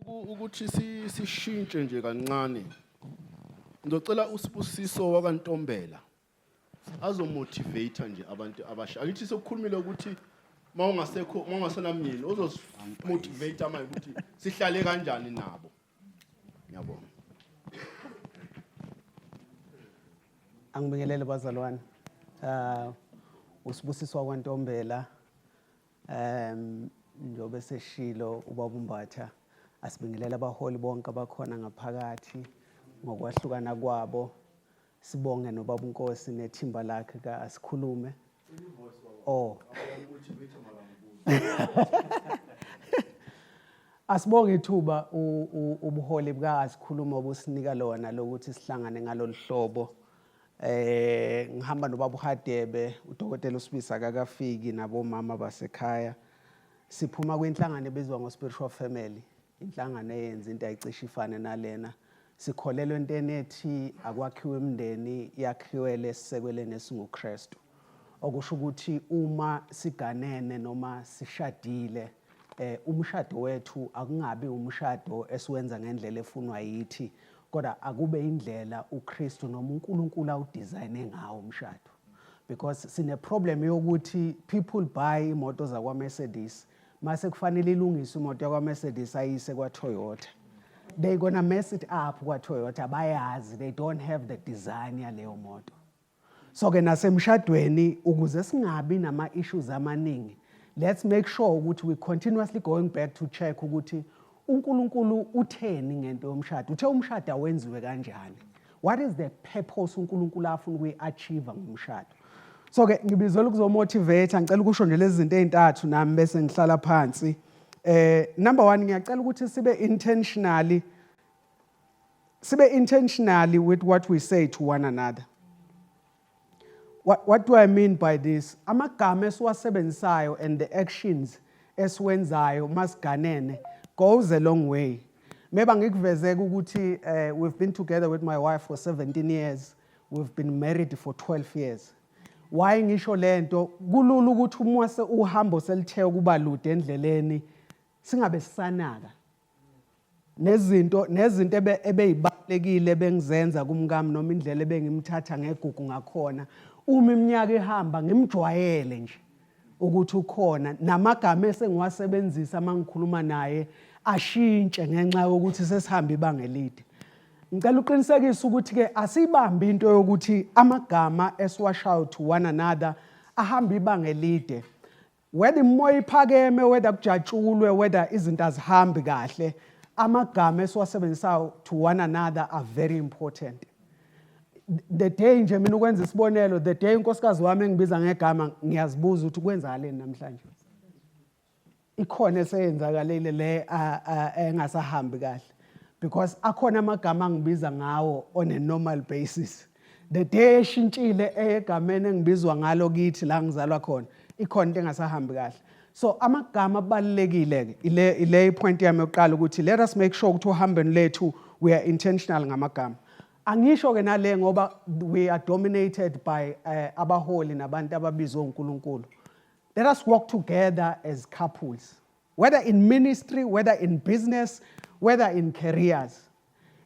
ukuthi sishintshe nje kancane. Ngizocela uSibusiso wakwaNtombela azomotivate nje abantu abasha. Akithi sokukhulumile ukuthi mawungasena myeni uzosimotivate manje ukuthi sihlale kanjani nabo. Ngiyabonga. Angibingelele bazalwane. uSibusiso wakwaNtombela njobe seshilo ubaba uMbatha asibingelela abaholi bonke abakhona ngaphakathi ngokwahlukana kwabo. Sibonge nobaba uNkosi nethimba lakhe ka asikhulume. Asibonge ithuba ubuholi buka asikhuluma obusinika lona lokuthi sihlangane ngalolu hlobo. Ngihamba nobaba uHadebe, uDokotela uSibisa akakafiki nabomama basekhaya. Siphuma kwinhlangano ebizwa ngo-Spiritual Family, inhlangano eyenza into ayicishe ifane nalena. Sikholelwe entweni ethi akwakhiwe imndeni yakhiwele esisekweleni esinguKristu. Okusho ukuthi uma siganene noma sishadile, umshado wethu akungabi umshado esiwenza ngendlela efunwa yithi, kodwa akube indlela uKristu noma uNkulunkulu awudizayine ngawo umshado. Because sine problem yokuthi people buy imoto zakwa Mercedes, mase kufanele ilungiswe imoto yakwa Mercedes ayise kwa Toyota. They gonna mess it up kwa Toyota, bayazi, they don't have the design yaleyo moto. So ke nasemshadweni ukuze singabi nama issues amaningi, let's make sure ukuthi we continuously going back to check ukuthi uNkulunkulu utheni ngento yomshado. Uthe umshado awenziwe kanjani? What is the purpose uNkulunkulu afuna ukuyi-achieve ngomshado? So ke ngibizela ukuzomotivate, ngicela ukusho nje lezi zinto ezintathu nami bese ngihlala phansi. Number 1, ngiyacela ukuthi sibe intentionally with what we say to one another. What do I mean by this? Amagama esiwasebenzisayo and the actions esiwenzayo masiganene goes a long way. Maybe ngikuvezeke ukuthi we've been together with my wife for 17 years. We've been married for 12 years. Why ngisho lento? Kulula ukuthi umase uhambo selithe kuba lude endleleni singabe sisanaka. Nezinto ebeyibalekile bengizenza kumkami noma indlela ebengimthatha ngegugu ngakhona. Uma iminyaka ihamba ngimjwayele nje ukuthi ukhona namagama esengiwasebenzisa mangikhuluma naye ashintshe ngenxa yokuthi sesihamba ibanga elide. Ngicela uqinisekise ukuthi ke asibambe into yokuthi amagama esiwashayo to one another ahamba ibanga elide. Whether imoya iphakeme, whether kujatshulwe, whether izinto azihambi kahle, amagama esiwasebenzisayo to one another are very important. The day nje mina ukwenza isibonelo, the day unkosikazi wami engibiza ngegama ngiyazibuza ukuthi kwenzakaleni namhlanje. Ikhona eseyenzakalile le engasahambi kahle, because akhona amagama angibiza ngawo on a normal basis. The day eshintshile egameni engibizwa ngalo kithi la ngizalwa khona, ikhona into engasahambi kahle. So amagama abalulekile ile point yami yokuqala ukuthi let us make sure ukuthi uhambeni lethu we are intentional ngamagama. Angisho ke nale ngoba we are dominated by abaholi nabantu ababizwe uNkulunkulu. Let us work together as couples, whether in ministry, whether in business, whether in careers.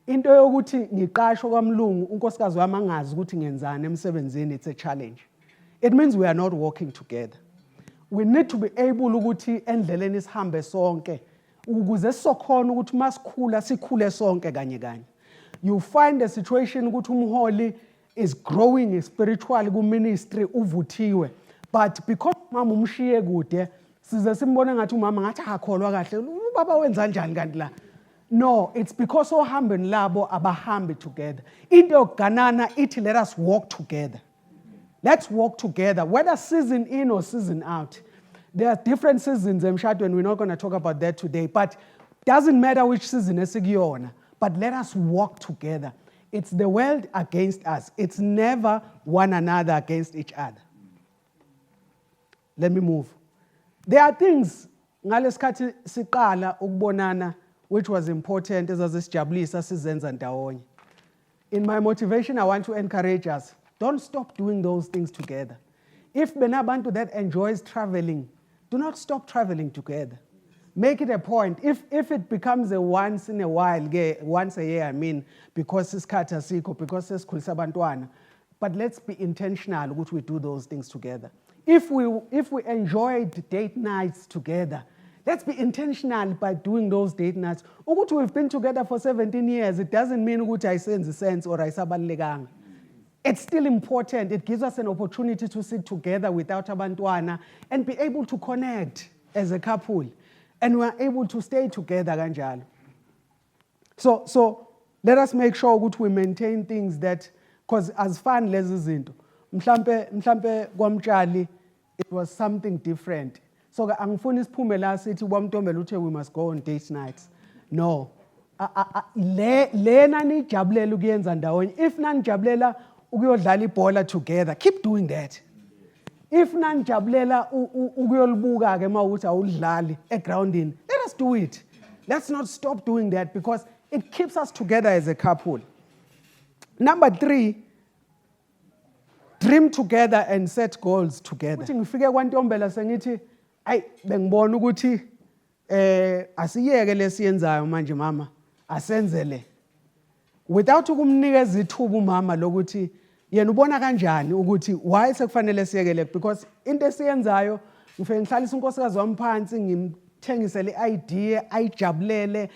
Into yokuthi ngiqashwe kwamlungu unkosikazi wami angazi ukuthi ngenzani emsebenzini, it's a challenge. It means we are not working together. We need to be able ukuthi endleleni sihambe sonke ukuze sizokhona ukuthi masikhula sikhule sonke kanye kanye. You find a situation ukuthi umholi is growing spiritually ku ministry uvuthiwe, but because mama umshiye kude size simbone ngathi umama ngathi akakholwa kahle, ubaba wenza kanjani kanti la? No, it's because ohambeni labo abahambi together. Into yokuganana ithi let us walk together. Let's walk together, whether season in or season out. There are different seasons emshadweni, we're not going to talk about that today, but doesn't matter which season esikuyona, but let us walk together. It's the world against us. It's never one another against each other. Let me move. There are things ngalesikhathi siqala ukubonana which was important ezazisijabulisa sizenza ndawonye. In my motivation, I want to encourage us, don't stop doing those things together. If benabantu that enjoys traveling, do not stop traveling together. make it a point. If it becomes a once in a while, once a year, I mean, because isikhathi asikho, because sesikhulisa abantwana, but let's be intentional ukuthi we do those things together. If we enjoyed date nights together, let's be intentional by doing those date nights. Ukuthi we've been together for 17 years, it doesn't mean ukuthi ayisenzi sense or ayisabalulekanga. It's still important. It gives us an opportunity to sit together without abantwana and be able to connect as a couple. And we're able to stay together kanjalo. So let us make sure that we maintain things that, because as fun lezi zinto, mhlampe kwamtshali, it was something different. So angifuni siphume la sithi kwamntombela uthe we must go on date nights. No. Lena nijabulela ukuyenza ndawonye. If nanijabulela ukuyodlala ibhola together, keep doing that. If nanijabulela ukuyolibuka ke mawuthi awudlali egroundini, let us do it. Let's not stop doing that because it keeps us together as a couple. Number 3, dream together and set goals together. Uthi ngifike kwaNtombela sengithi ayi bengibona ukuthi asiyeke lesiyenzayo manje mama asenzele. Without ukumnikeza ithuba umama lokuthi yena ubona kanjani ukuthi why sekufanele siyekele, because into esiyenzayo ngifike ngihlalisa unkosikazi wami phansi ngimthengisele idea ayijabulele,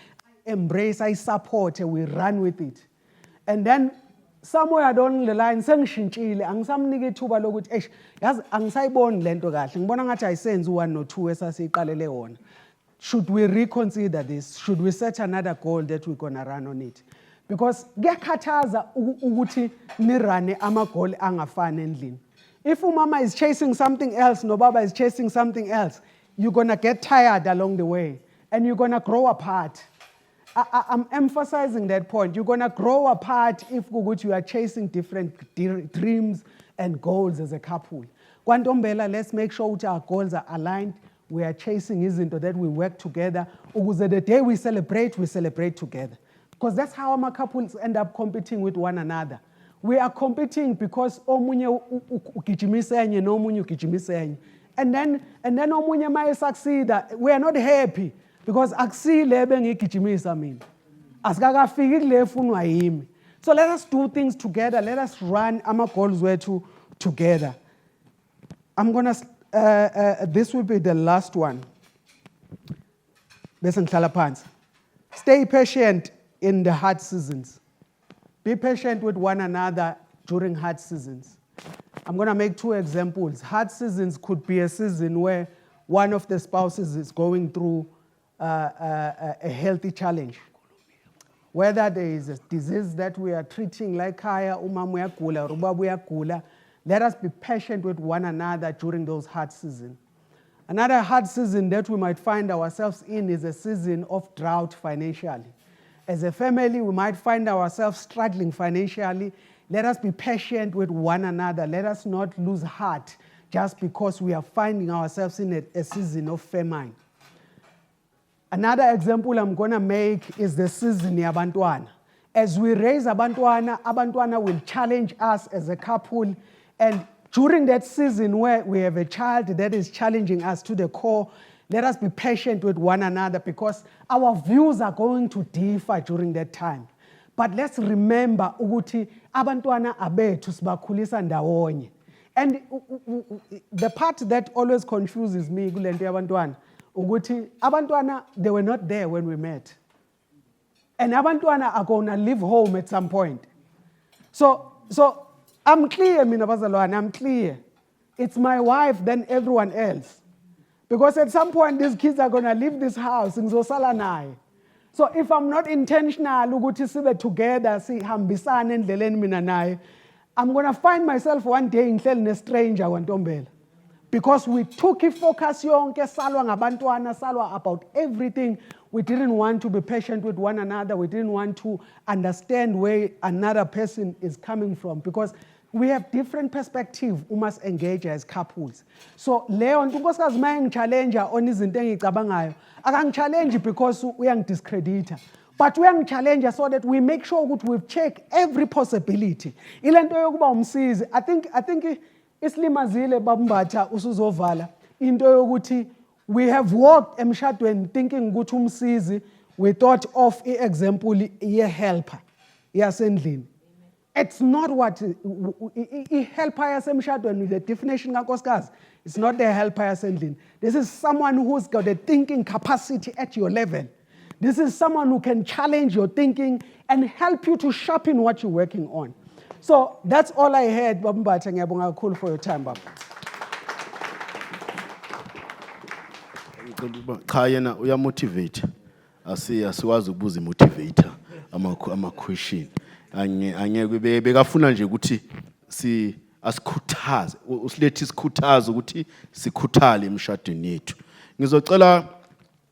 embrace, ayisupport, we run with it. And then somewhere along the line sengishintshile, angisamnika ithuba lokuthi yazi angisayiboni lento kahle, ngibona ngathi ayisenzi u1 no2 esasiqalele wona. Should we reconsider this? Should we set another goal that we're going to run on it? Because kuyakhathaza ukuthi nirane amagoli angafani endlini. If umama is chasing something else, no baba is chasing something else, you're going to get tired along the way and you're going to grow apart. I'm emphasizing that point. You're going to grow apart if you are chasing different dreams and goals as a couple. KwaNtombela, let's make sure that our goals are aligned. We are chasing izinto that we work together. Ukuze the day we celebrate together. Because that's how our couples end up competing with one another. We are competing because omunye ugijimise enye nomunye ugijimise enye. And then omunye may succeed. We are not happy because akusile bengigijimisa mina. Asikakafiki kule efunwa yimi. So let us do things together. Let us run our goals together. I'm going to this will be the last one. Bese ngihlala phansi. Stay patient in the hard seasons. Be patient with one another during hard seasons. I'm going to make 2 examples. Hard seasons could be a season where one of the spouses is going through a healthy challenge. Whether there is a disease that we are treating like kaya, umama uyagula, ubaba uyagula, let us be patient with one another during those hard seasons. Another hard season that we might find ourselves in is a season of drought financially. As a family, we might find ourselves struggling financially. Let us be patient with one another. Let us not lose heart just because we are finding ourselves in a season of famine. Another example I'm going to make is the season yabantwana. As we raise abantwana will challenge us as a couple. And during that season where we have a child that is challenging us to the core, let us be patient with one another because our views are going to differ during that time. But let's remember ukuthi abantwana abethu sibakhulisa ndawonye. And the part that always confuses me kulento yabantwana ukuthi abantwana, they were not there when we met. And abantwana are going to leave home at some point. So I'm clear, mina bazalwane, I'm clear. It's my wife then everyone else. Because at some point, these kids are going to leave this house, ngizosala naye. So if I'm not intentional ukuthi sibe together, sihambisane endleleni mina naye, I'm going to find myself one day ngihleli ne-stranger kwaNtombela. Because we took ifocus yonke, salwa ngabantwana, salwa about everything. We didn't want to be patient with one another. We didn't want to understand where another person is coming from. Because we have different perspectives. We must engage as couples. So Leon, unkosikazi mayengichallenge on izinto engicabangayo, akangichallenge because uyangidiscredita. But uyangichallenge so that we make sure that we check every possibility. Ilento yokuba umsizi, I think islimazile babumbatha usuzovala into yokuthi We have walked emshadweni thinking ukuthi umsizi, we thought of example ye-helper yasendlini. It's not what i-helper yasemshadweni, the definition kankosikazi, it's not the helper yasendlini. This is someone who's got a thinking capacity at your level. This is someone who can challenge your thinking and help you to sharpen what you're working on. So that's all I had, Baba Mbatha. Ngiyabonga kakhulu for your time, Baba. Cha yena uyamotivate. Asiwazi ukubuza motivator ama question. Angeke bekafuna nje ukuthi asikhuthaze, usilethi isikhuthaze ukuthi sikhuthale emshadweni yethu. Ngizocela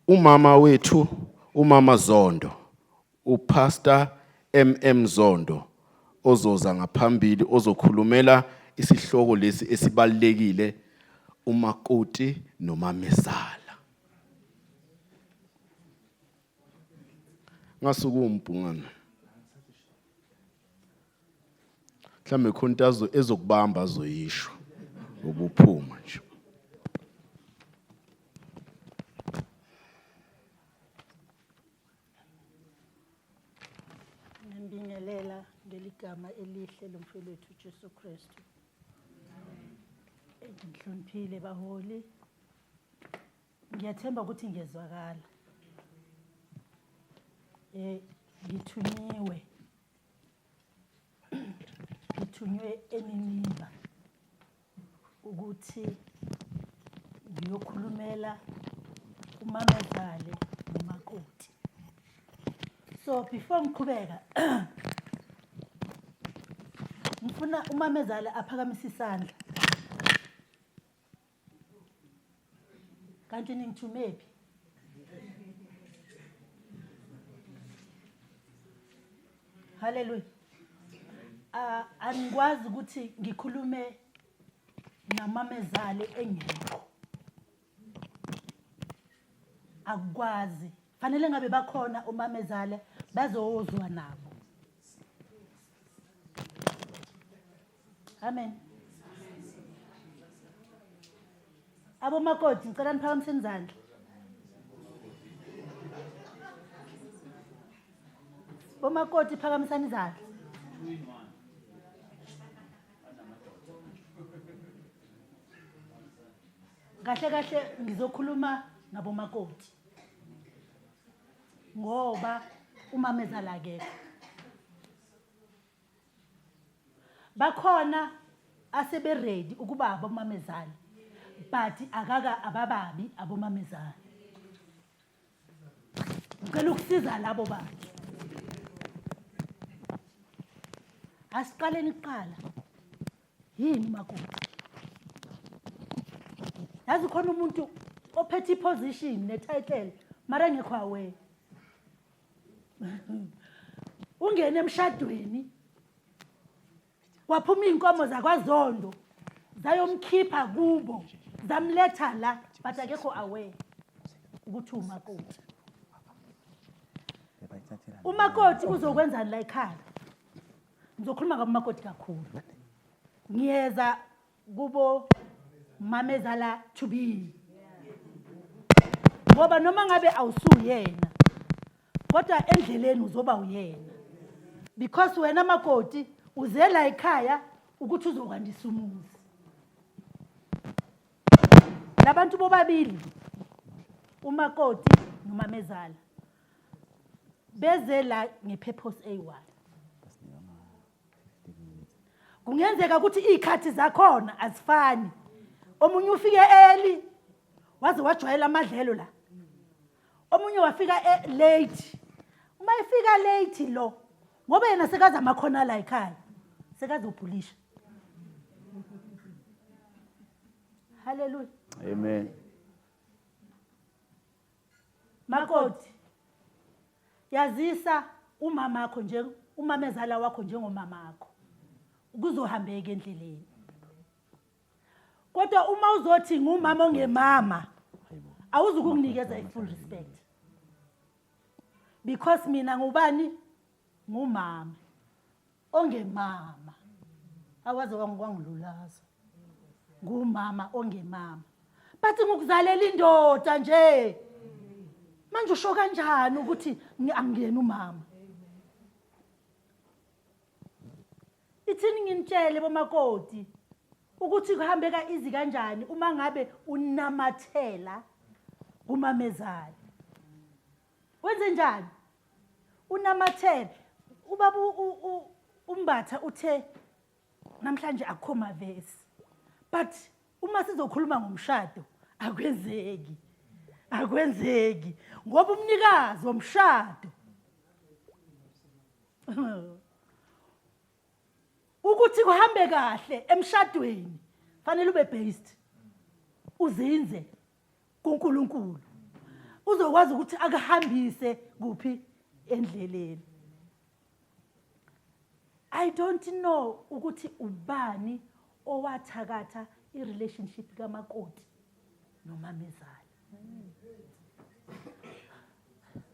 umama wethu, umama Zondo, uPastor MM Zondo ozoza ngaphambili ozokhulumela isihloko lesi esibalekile umakoti nomamezala. Ngasukumpungana. Mhlambe khona ezokubamba azoyisho ubuphuma nje. Ngibingelela ngeligama elihle lomfowethu uJesu Kristu. Ngihloniphile baholi. Ngiyathemba ukuthi ngiyezwakala. Ngithunywe eNingizimu ukuthi ngiyokhulumela umamezala nomakoti. So before ngiqhubeka ngifuna umamezala aphakamise isandla. Kanti ningithumephi? Hallelujah. Angikwazi ukuthi ngikhulume namamezala engekho. Akwazi. Fanele ngabe bakhona umamezala bazozwa nabo. Amen. Abomakoti ngicela niphakamise izandla. Bomakoti phakamisani izandla. Kahle ngizokhuluma nabomakoti. Ngoba umamezala akekho. Bakhona asebe ready ukuba abomamezala. But akaka abababi abomamezala. Ngicela ukusiza labo bantu. Asiqaleni kuqala. Yini makoti? Yazi khona umuntu ophethe position netitle mara ngekho awe. Ungene emshadweni. Waphuma inkomo zakwaZondo. Zayomkhipha kubo. Zamletha la but akekho awe ukuthi umakoti. Umakoti uzokwenza la ekhaya. Ngizokhuluma ngamakoti kakhulu. Ngiyeza kubo mamezala to be. Ngoba noma ngabe awusuyena kodwa endleleni uzoba uyena. Because wena makoti uzela ekhaya ukuthi uzokwandisa umuzi. Labantu bobabili umakoti nomamezala bezela ngepurpose eyi-one. Kungenzeka ukuthi ikhathi zakhona azifani. Omunye ufike early waze wajwayela amadlelo la. Omunye wafika late. Uma ifika late lo ngoba yena sekaza amakhona la ekhaya. Sekazophulisha. Hallelujah. Amen. Makoti. Yazisa umama wakho umamezala wakho njengomama wakho. Ukuzohambeka endleleni. Kodwa uma uzothi ngumama ongemama awuzukunginikeza i-full respect. Because mina ngubani? Ngumama ongemama. Awazi kwangilulaza. Ngumama ongemama. bathi ngikuzalela indoda nje manje usho kanjani ukuthi angiyena umama ithini nginitshele bomakoti ukuthi kuhambeka izi kanjani uma ngabe unamathela kumamezala wenze njani unamathela ubaba umbatha uthe namhlanje akukho mavesi but uma sizokhuluma ngomshado akwenzeki ngoba umnikazi womshado ukuthi kuhambe kahle emshadweni fanele ube based uzinze kuNkulunkulu uzokwazi ukuthi akuhambise kuphi endleleni. I don't know ukuthi ubani owathakatha i-relationship kamakoti nomamezala.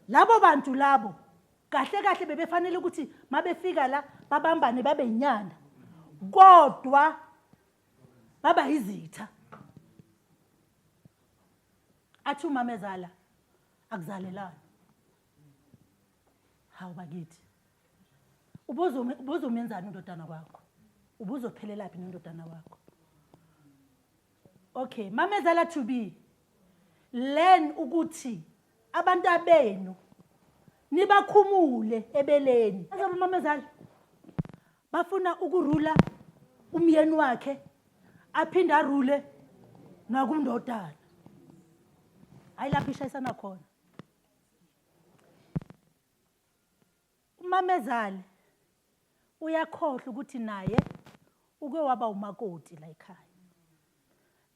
Labo bantu labo kahle bebefanele ukuthi mabefika la babambane babe inyanda kodwa baba izitha. Athi umamezala akuzalelana. Hawu bakithi. Ubuzomenzani indodana kwakho? Ubuzophelela phi indodana wakho? Okay, mamezala to be. Learn ukuthi abantu abenu nibakhumule ebeleni. Azabe mamezala bafuna ukurula umyeni wakhe aphinda arule nakumndodana. Hayi lapho ishayisana khona. Umamezala uyakhohlwa ukuthi naye uke waba umakoti la ekhaya.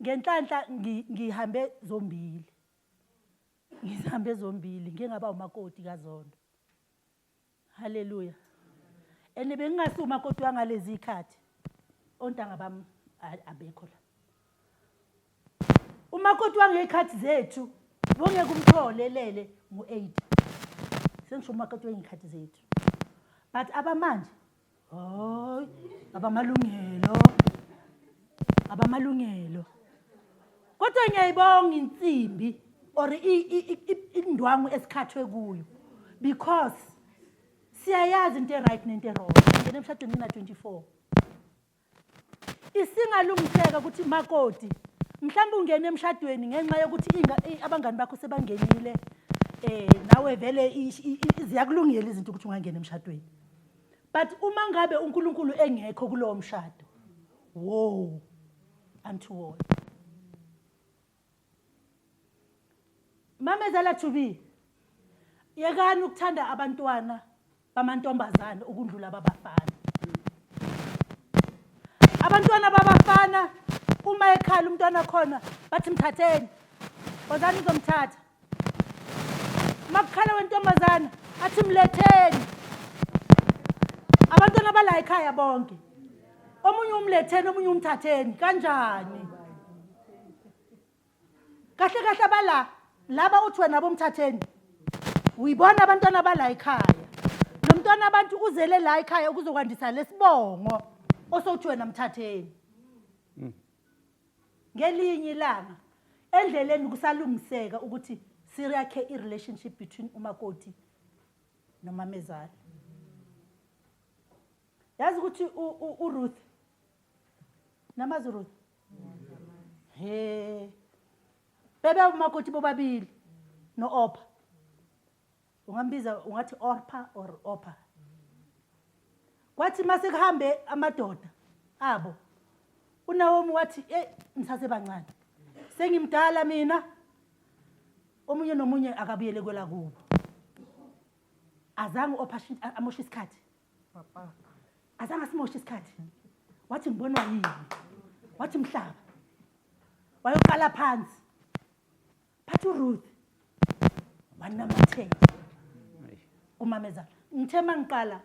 Ngenhlanhla ngihambe zombili. Ngihambe zombili ngingaba umakoti kaZondo. Haleluya. Ene bengingasi umakoti wangalezi ikhathi. Ontanga bami abekho la. Umakoti wangekhathi zethu wonke kumthole lele ngo8. Sengisho umakoti wengikhathi zethu. But abamanje hoy abamalungelo. Kodwa ngiyayibonga insimbi or indwangu esikhathwe kuyo because siyayazi into right nento wrong. Ngene emshadweni mina 24. Isingalungiseka ukuthi makoti mhlawumbe ungene emshadweni ngenxa yokuthi abangani bakho sebangenile nawe vele ziyakulungela izinto ukuthi ungangena emshadweni. But uma ngabe uNkulunkulu engekho kulowo mshado wow untoward. Mamezala to be yekani ukuthanda abantwana bamantombazana ukundlula babafana. Abantwana babafana uma ekhala umntwana khona bathi mthatheni ozani uzomthatha. Makukhala wentombazana athi mletheni. Abantwana bala ekhaya bonke. Omunye umletheni omunye umthatheni kanjani? Kahle bala laba uthi wena bomthatheni. Uyibona abantwana bala ekhaya. Lo mntwana abantu uzele la ekhaya ukuzokwandisa lesibongo osothi wena mthatheni. Ngelinye ilanga endleleni kusalungiseka ukuthi siriyakhe i-relationship between umakoti nomamezala. Yazi ukuthi uRuth namazi uRuth bebe umakoti bobabili noOpha. Ungambiza ungathi Orpha or Opha. Kwathi mase kuhambe amadoda abo uNaomi wathi nisasebancane sengimdala mina omunye nomunye akabuyele kwela kubo. Azange uOpha amosha isikhathi papa. Azange simosha isikhathi. Wathi ngibonwa yini? Wathi mhlaba. Wayoqala phansi. Phathu uRuth. Wanamathela. Umamezala. Ngithema ngiqala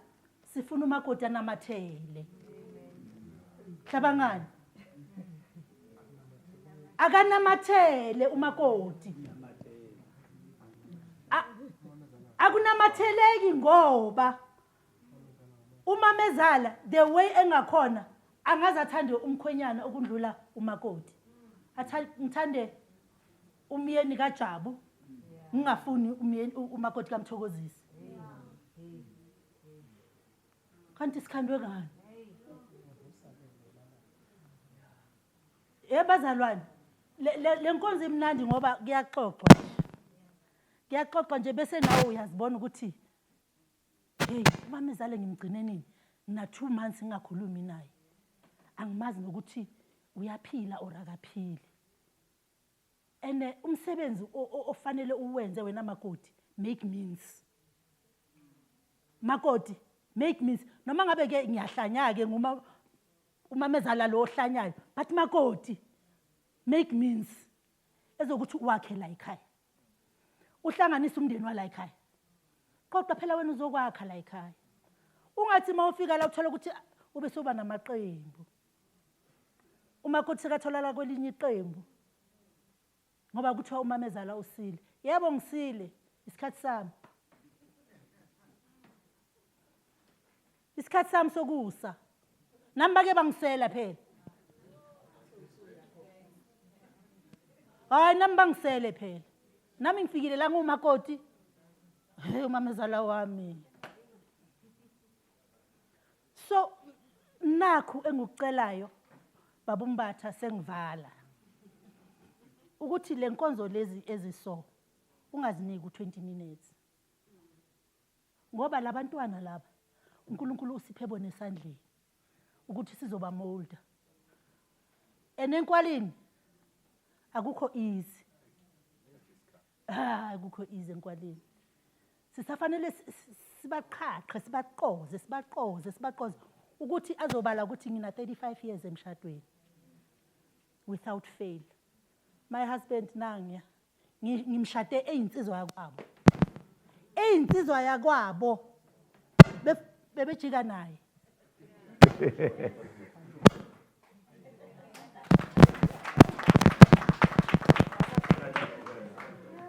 sifuna umakoti anamathele. Hlabangani. Akanamathele umakoti. Akunamatheleki ngoba umamezala the way engakhona angaze athande umkhwenyana okundlula umakoti. Ngithande umyeni kaJabu ngingafuni umyeni umakoti kaMthokozisi kanti sikhandwe ngani bazalwane le nkonzo imnandi ngoba kuyaxoxwa nje bese nawe uyazibona ukuthi hey umamezala ngimgcine nini ngina 2 months ngingakhulumi naye angimazi nokuthi uyaphila or akaphili ene umsebenzi ofanele uwenze wena makoti make means makoti make means noma ngabe ke ngiyahlanya ke umamezala lo ohlanyayo but makoti make means ezokuthi wakhe la ekhaya uhlanganisa umndeni wala ekhaya kodwa phela wena uzokwakha la ekhaya ungathi mawufika la uthola ukuthi ube soba namaqembu umakoti sekatholala kwelinye iqembu ngoba kuthiwa umamezala usile yebo ngisile isikhathi sami sokusa nami bake bangisela phela hayi nami bangisele phela nami ngifikile la ngumakoti hey umamezala wami so nakho engikucelayo babumbatha sengivala ukuthi le nkonzo lezi eziso ungaziniki u20 minutes ngoba labantwana laba uNkulunkulu usiphe nesandleni ukuthi sizoba molder enenkwalini akukho easy akukho easy enkwalini sisafanele sibaqhaqhe sibaqoze ukuthi azobala ukuthi ngina 35 years emshadweni without fail my husband nangya ngimshade eyinsizwa yakwabo bebejika naye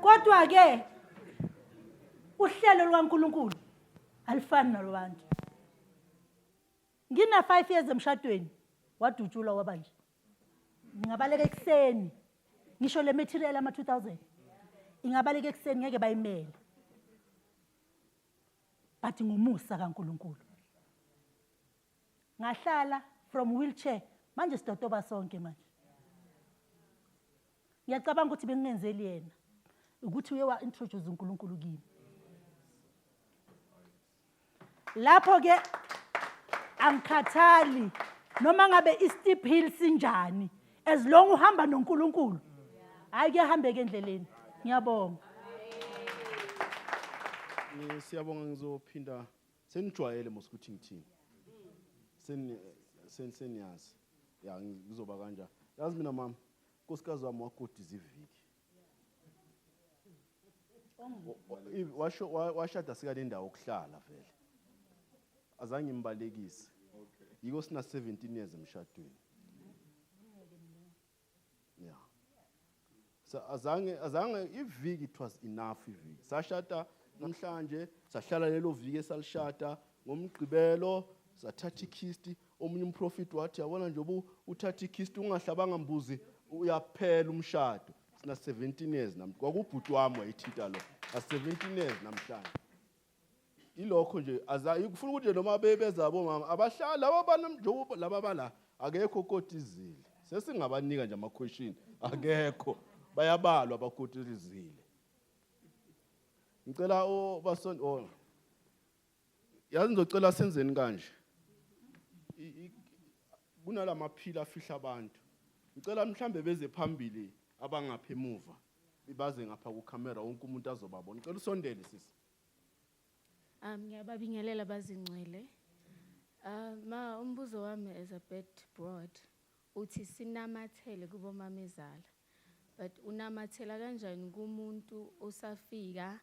kodwa ke uhlelo lukaNkulunkulu alifani nalobantu ngina 5 years emshadweni wadutshulwa wabanje ngingabaleka ekseni ngisho le material ama 2000 ingabaleka ekseni ngeke bayimele but ngumusa kaNkulunkulu ngahlala from wheelchair manje sidodoba sonke manje ngiyacabanga ukuthi bengenzeli yena ukuthi uye wa introduce uNkulunkulu kimi lapho ke angikhathali noma ngabe isteep hill sinjani as long uhamba noNkulunkulu hayi kuyahambeka endleleni ngiyabonga siyabonga ngizophinda senijwayele mos ukuthi ngithini seniyazi ya ngizoba kanjani yazi mina mama nkosikazi wami wakodiza iviki washada sikale ndawo okuhlala vele azange imbalekise yiko sina 17 years emshadweni yeah azange iviki it was enough iviki sashada namhlanje sahlala lelo viki esalishada ngomgqibelo sathatha ikhisti omunye umprofeti wathi yabona nje uthatha ikhisti ungahlabanga mbuzi uyaphela umshado sina 17 years namhlanje kwakubhuti wami wayithita lo 17 years namhlanje ilokho nje ayikufuna ukuthi noma bebezabo mama abahlala laba banamjobo laba bala akekho kodizile sesingabanika nje ama question akekho bayabalwa abakodizile ngicela bason yazi ngizocela senzeni kanje kunalama phila afihla abantu ngicela mhlambe beze phambili abangapha emuva baze ngapha ku camera wonke umuntu azobabona ngicela usondele sisi ngiyababingelela bazingcwele ma umbuzo wami as a bit broad uthi sinamathele kubo mamezala but unamathela kanjani kumuntu osafika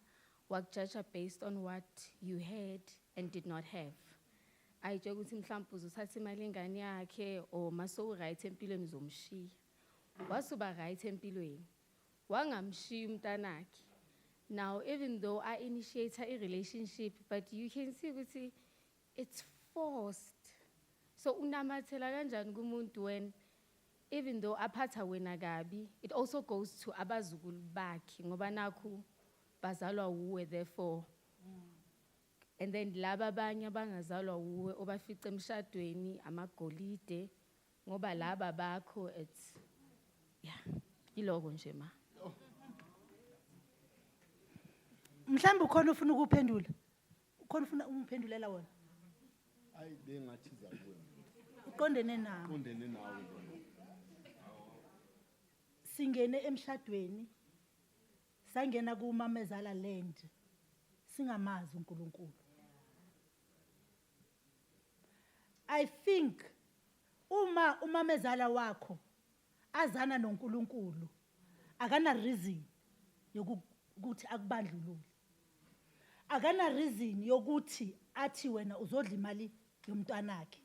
wakujudge based on what you had and did not have ayitshe ukuthi mhlawumbe uzothatha imali engane yakhe or maso right empilweni uzomshiya wasuba right empilweni wangamshiya umntanakhe now even though I initiate a relationship but you can see ukuthi it's forced so unamathela kanjani kumuntu when even though aphatha wena kabi, it also goes to abazukulu bakhe ngoba nakhu bazalwa uwe therefore. And then laba abanye abangazalwa uwe obafica emshadweni amagolide ngoba laba bakho it's yeah iloko nje ma. Mhlambe ukhona ufuna ukuphendula. Ukhona ufuna umphendulela wona. Hayi bengathiza kuwe. Uqondene nawe. Qondene nawe. Singene emshadweni. Sangena kuMamezala land. Singamazi uNkulunkulu. I think umamezala wakho azana noNkulunkulu akana reason yokuthi akubandlulule. Akana reason yokuthi athi wena uzodla imali yomntwanakhe.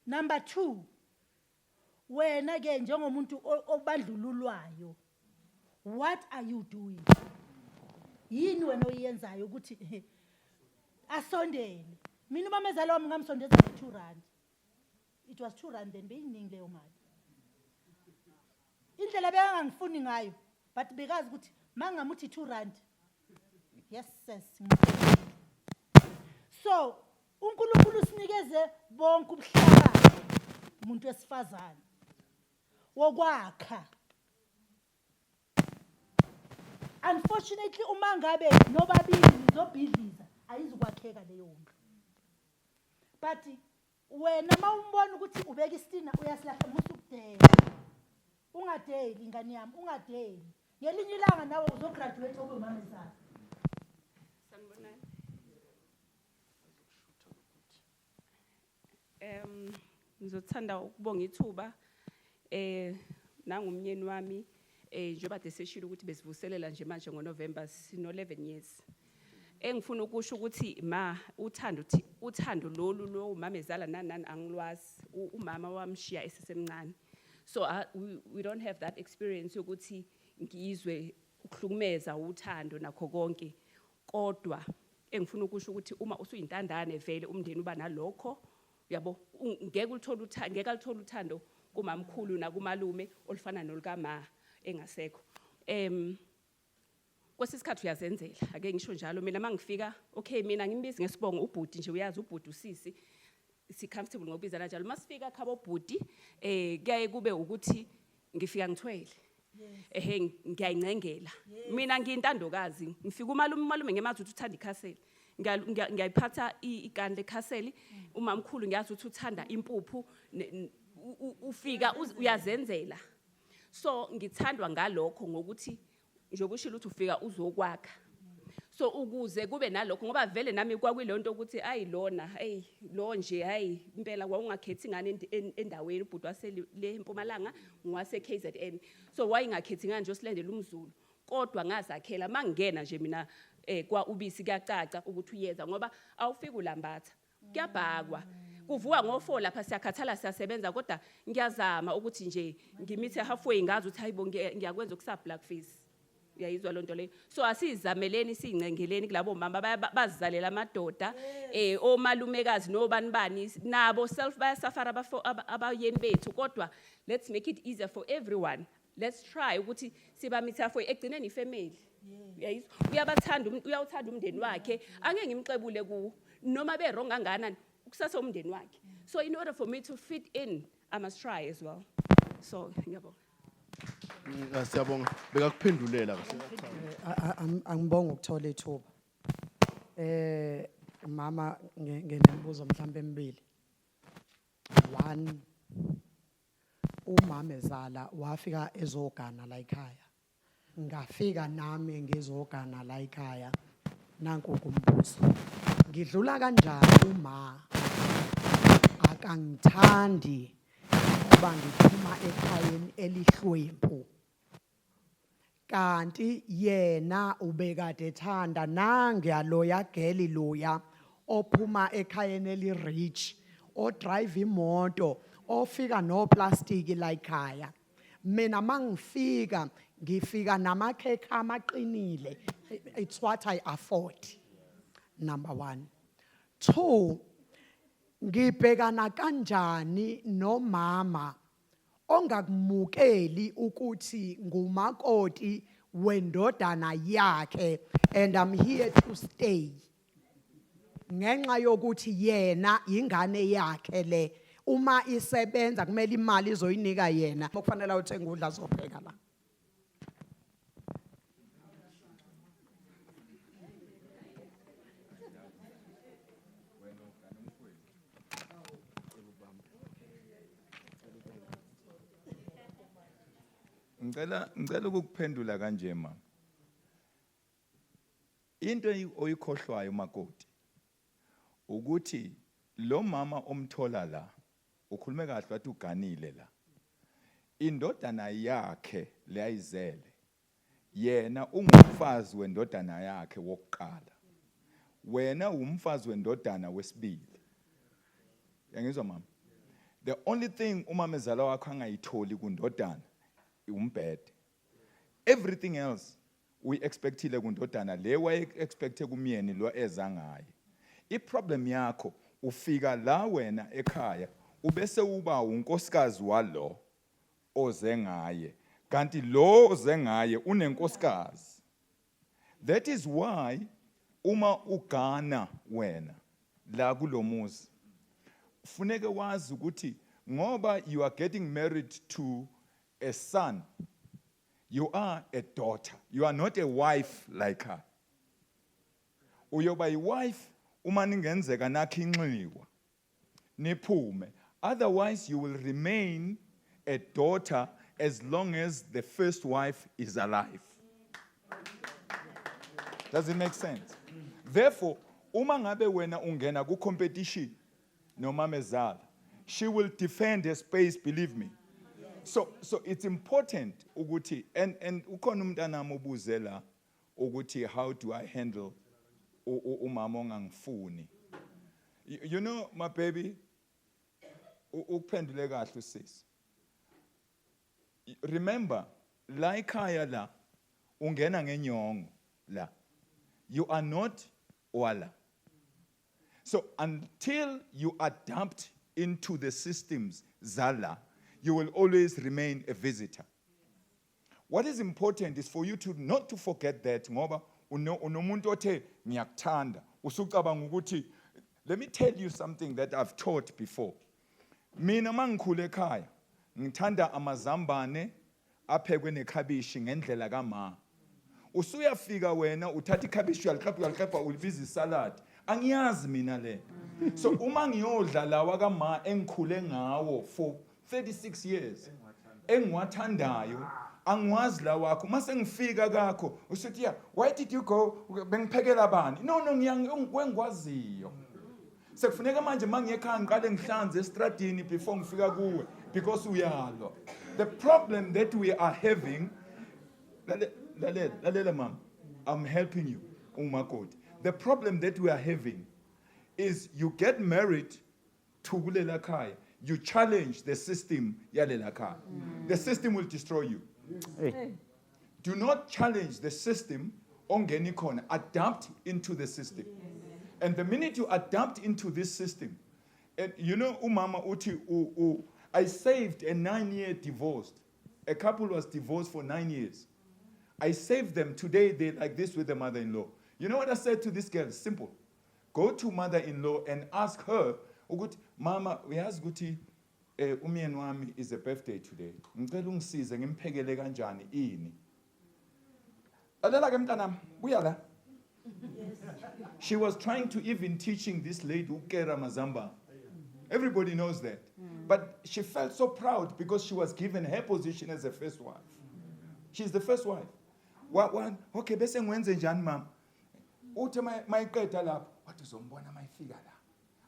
Number 2, wena ke njengomuntu obandlululwayo, what are you doing? Yini wena oyenzayo ukuthi asondele? Mina umamezala wami ngamsondeza nge R2. It was R2 then beyiningi leyo mali. Indlela bengangifuni ngayo, but bekazi ukuthi mangamuthi R2. Yes, sis. So, uNkulunkulu usinikeze bonke ubuhlakani umuntu wesifazane wokwakha. Unfortunately uma ngabe nobabili nizobhidliza ayizukwakheka leyo ndlu. But wena mawumbona ukuthi ubeka isitina uyasilahla musukudela. Ungadeli ingane yami, ungadeli. Ngelinye ilanga nawe uzograduate ube umamezala. Sanibonani. Ngizothanda ukubonga ithuba nangumnyeni wami njengoba deseshilo ukuthi besivuselela nje manje ngoNovember sino 11 years. Engifuna ukusho ukuthi ma uthando lolu lo umamezala nani angilwazi umama wamshiya esesemncane. So we don't have that experience yokuthi ngizwe ukuhlukumeza uthando nakho konke. Kodwa engifuna ukusho ukuthi uma usuyintandane vele umndeni uba nalokho yabo ngeke ulithola uthando kumamkhulu nakumalume olufana nolukama engasekho. Kwesisikhathi uyazenzela ake ngisho njalo mina mangifika okay mina ngimbizi ngesibongo ubhuti nje uyazi ubhuti usisi si comfortable ngokubizana njalo masifika khabo ubhuti kuyaye kube ukuthi ngifika ngithwele ngiyayincengela mina ngiyintandokazi ngifika umalume ngemazi ukuthi uthanda ikhaseli ngiyayiphatha ikande lekhaseli umamkhulu ngiyazi ukuthi uthanda impuphu ufika uyazenzela. So ngithandwa ngalokho ngokuthi njengoba ushilo ukuthi ufika uzokwakha. So ukuze kube nalokho ngoba vele nami kwakuyilonto ukuthi ayilona lo nje impela kwakungakhethi ingane endaweni ubhuti wasele eMpumalanga ngwase KZN. So wayingakhethi ngane nje osilandela umZulu kodwa ngazakhela mangena nje mina kwa ubisi kuyacaca ukuthi uyeza ngoba awufika ulambatha kuyabhakwa kuvuka ngo4 lapha siyakhathala siyasebenza kodwa ngiyazama ukuthi nje ngimithe halfway ngazi ukuthi hayibo ngiyakwenza ukusa blackface. Uyayizwa lonto leyo. So asizameleni sincengeleni kulabo mama bazizalela amadoda omalumekazi nobani nabo self bayasafara abayeni bethu kodwa let's make it easier for everyone. Let's try ukuthi sibamitha for egcineni ifamily. Uyayizwa uyawuthanda umndeni wakhe angeke ngimxebule ku noma be wrong kangakanani ukusasa umndeni wakhe. So in order for me to fit in I must try as well. So ngiyabonga. Siyabonga bekakuphendulela kahle. Angibonga ukuthola ithuba. Mama ngenemibuzo mhlambe emibili. 1 umamezala wafika ezogana la ekhaya. Ngafika nami ngizogana la ekhaya. Nanku kumbuzo. Ngidlula kanjani uma akangithandi kuba ngiphuma ekhayeni elihlwempu. Kanti yena ubekade ethanda nangiyaloya geli loya ophuma ekhayeni elirich odrive imoto ofika no plastic la ekhaya. Mina mangifika ngifika namakhekhe amaqinile. It's what I afford. Number 1. 2, ngibhekana kanjani nomama ongakumukeli ukuthi ngumakoti wendodana yakhe and I'm here to stay. Ngenxa yokuthi yena ingane yakhe le uma isebenza kumele imali izoyinika yena okufanele uthenga udla zopheka la. Ngicela ukukuphendula kanje mama. Into oyikhohlwayo makoti ukuthi lo mama omthola la ukhulume kahle wathi uganile la. Indodana yakhe leyizele. Yena ungumfazi wendodana yakhe wokuqala. Wena umfazi wendodana wesibili. Yangizwa mama? The only thing umamezala wakho angayitholi kundodana umbhede. Everything else we expectile kundodana le way expecte kumyeni lo eza ngaye. Iproblem yakho ufika la wena ekhaya ubese uba unkosikazi walo oze ngaye kanti lo oze ngaye unenkosikazi. That is why uma ugana wena la kulomuzi funeke wazi ukuthi ngoba you are getting married to a son, you are a daughter. You are not a wife like her. Uyoba yiwife uma ningenzeka nakho inxiwa niphume. Otherwise you will remain a daughter as long as the first wife is alive. Does it make sense? Therefore, uma ngabe wena ungena ku competition no mamezala, she will defend her space, believe me. So it's important ukuthi and ukhona umntana amubuzela ukuthi how do I handle umama ongangifuni. You know my baby ukuphendule kahle usisi. Remember la ekhaya la ungena ngenyongo la. You are not wala. So until you adapt into the systems zala, you will always remain a visitor. What is important is for you to not to forget that ngoba unomuntu othe ngiyakuthanda usucabanga ukuthi. Let me tell you something that I've taught before. Mina mangikhule ekhaya ngithanda amazambane aphekwe nekhabishi ngendlela kama. Usuyafika wena uthatha ikhabishi uyaliqapha ulibiza isalad. Angiyazi mina le. So uma ngiyodla lawa kama engikhule ngawo for 36 years engiwathandayo angwazi la wakho mase ngifika kakho usithi yeah, why did you go bengiphekela bani? No ngiyangwaziyo. Sekufuneka manje mangiyekhaya ngiqale ngihlanze estradini before ngifika kuwe because uyalo. The problem that we are having lalela mama, I'm helping you umakoti. The problem that we are having is you get married to kulela khaya, you challenge the system yalela khaya. The system will destroy you. Hey. Do not challenge the system ongeni khona, adapt into the system. And the minute you adapt into this system, and you know umama uthi I saved a 9-year divorce. A couple was divorced for 9 years. I saved them. Today they're like this with the mother-in-law. You know what I said to this girl? Simple. Go to mother-in-law and ask her, Mama, we ask Guti, umyeni wami is a birthday today. Ngicela ungisize ngimphekele kanjani ini. Alela ke mntanami, uyala. She was trying to even teaching this lady ukera mazamba. Everybody knows that. But she felt so proud because she was given her position as a first wife. She's the first wife. Okay, bese ngwenze njani mama? Uthe mayiqeda lapho, wathi uzombona mayifika la.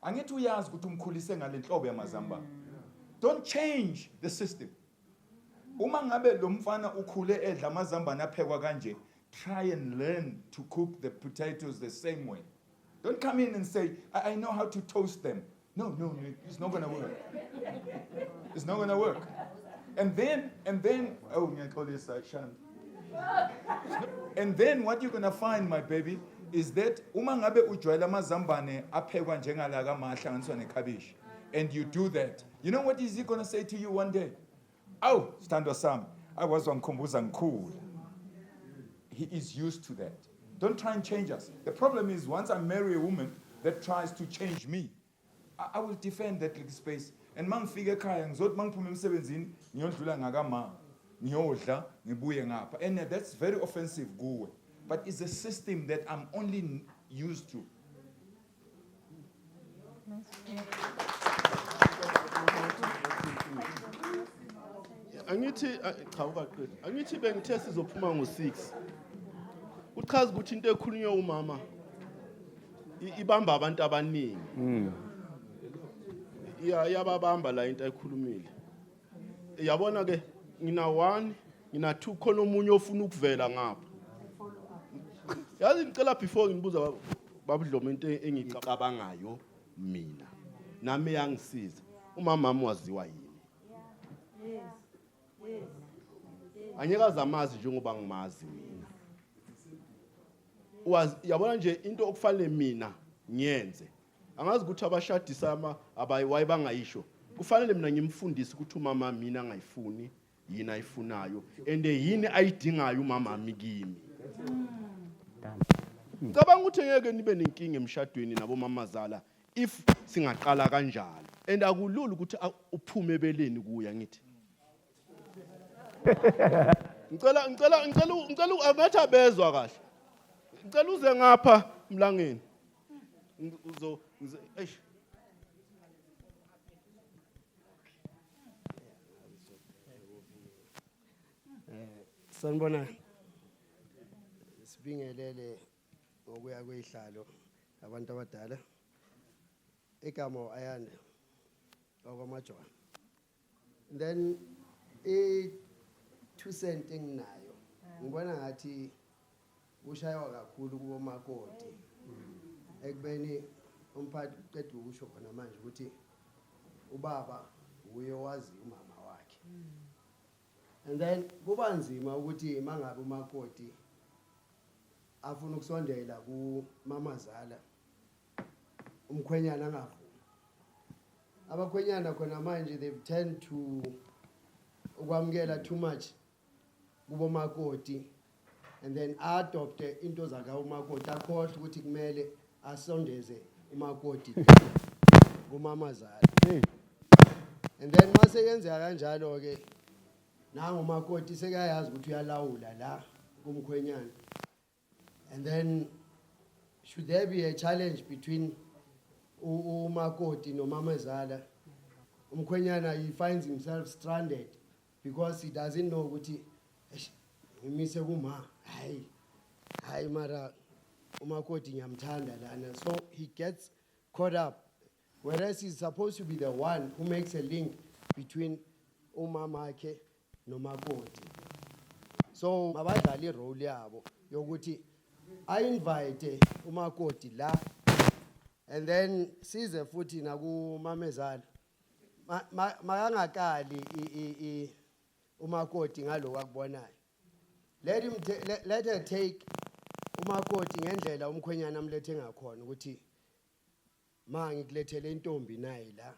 Angithi uyazi ukuthi umkhulise ngale nhlobo yamazamba. Don't change the system. Uma ngabe lo mfana ukhule edla amazamba naphekwa kanje, try and learn to cook the potatoes the same way. Don't come in and say, I know how to toast them. No, it's not going to work. It's not going to work. And then, oh, I call this Shan. And then what you're going to find, my baby, is that uma ngabe ujwayela amazambane aphekwa njengala kamahla ahlanganiswa nekhabishi, and you do that, you know what is he going to say to you one day? Oh, Stando Sam, I was wangikhumbuza ngikhula. He is used to that. Don't try and change us. The problem is, once I marry a woman that tries to change me, I will defend that little space. And mangifika ekhaya ngizothi mangiphuma emsebenzini ngiyodlula ngakama ngiyodla ngibuye ngapha. And that's very offensive kuwe. But it's a system that I'm only used to. Angithi cha ukaqeda. Angithi bengithe sizophuma ngo6. Uchaza ukuthi into ekhulunywa umama ibamba abantu abaningi. Iyababamba la into ekhulumile. Yabona ke ngina 1, ngina 2 khona omunye ofuna ukuvela ngapha. Yazi ngicela before ngibuza babudloma into engicabangayo mina. Nami yangisiza. Umama wami waziwa yini? Anyekazi amazi njengoba ngimazi mina. Yabona nje into okufanele mina ngiyenze. Angazi ukuthi abashadisa abayiwayi bangayisho. Kufanele mina ngimfundise ukuthi umama mina angayifuni yini ayifunayo ende yini ayidingayo umama wami kimi. Ngicabanga ukuthi ngeke nibe nenkinga emshadweni nabo mamazala if singaqala kanjalo. And akulula ukuthi uphume ebeleni kuya ngithi. Ngicela angathi abezwa kahle. Ngicela uze ngapha Mlangeni. Eish. Sanibona. Sibingelele ngokuya kwezihlalo abantu abadala. Igama Ayanda okwamajwa. Then 2 cent enginayo. Ngibona ngathi ushaywa kakhulu kubo makoti. Ekubeni umphathi uqeda ukusho khona manje ukuthi ubaba uye wazi umama wakhe. And then kuba nzima ukuthi mangabe umakoti afuna ukusondela kumamazala umkhwenyana angavumi. Abakhwenyana khona manje they tend to ukwamukela too much kubo makoti and then adopt into zaka umakoti akhohle ukuthi kumele asondeze umakoti kumamazala. And then mase yenzeka kanjalo ke nangu umakoti sekayazi ukuthi uyalawula la kumkhwenyana. And then should there be a challenge between umakoti nomamazala? Umkhwenyana he finds himself stranded because he doesn't know ukuthi ngimise kuma hayi mara umakoti ngiyamthanda lana, so he gets caught up, whereas he's supposed to be the one who makes a link between umama akhe nomakoti. So mabadlala irole yabo yokuthi I invite umakoti la and then size futhi nakumamezala makangakali umakoti ngalo wakubonayo. Let her take umakoti ngendlela umkhwenyana amlethe ngakhona ukuthi ma ngikulethele intombi nayi la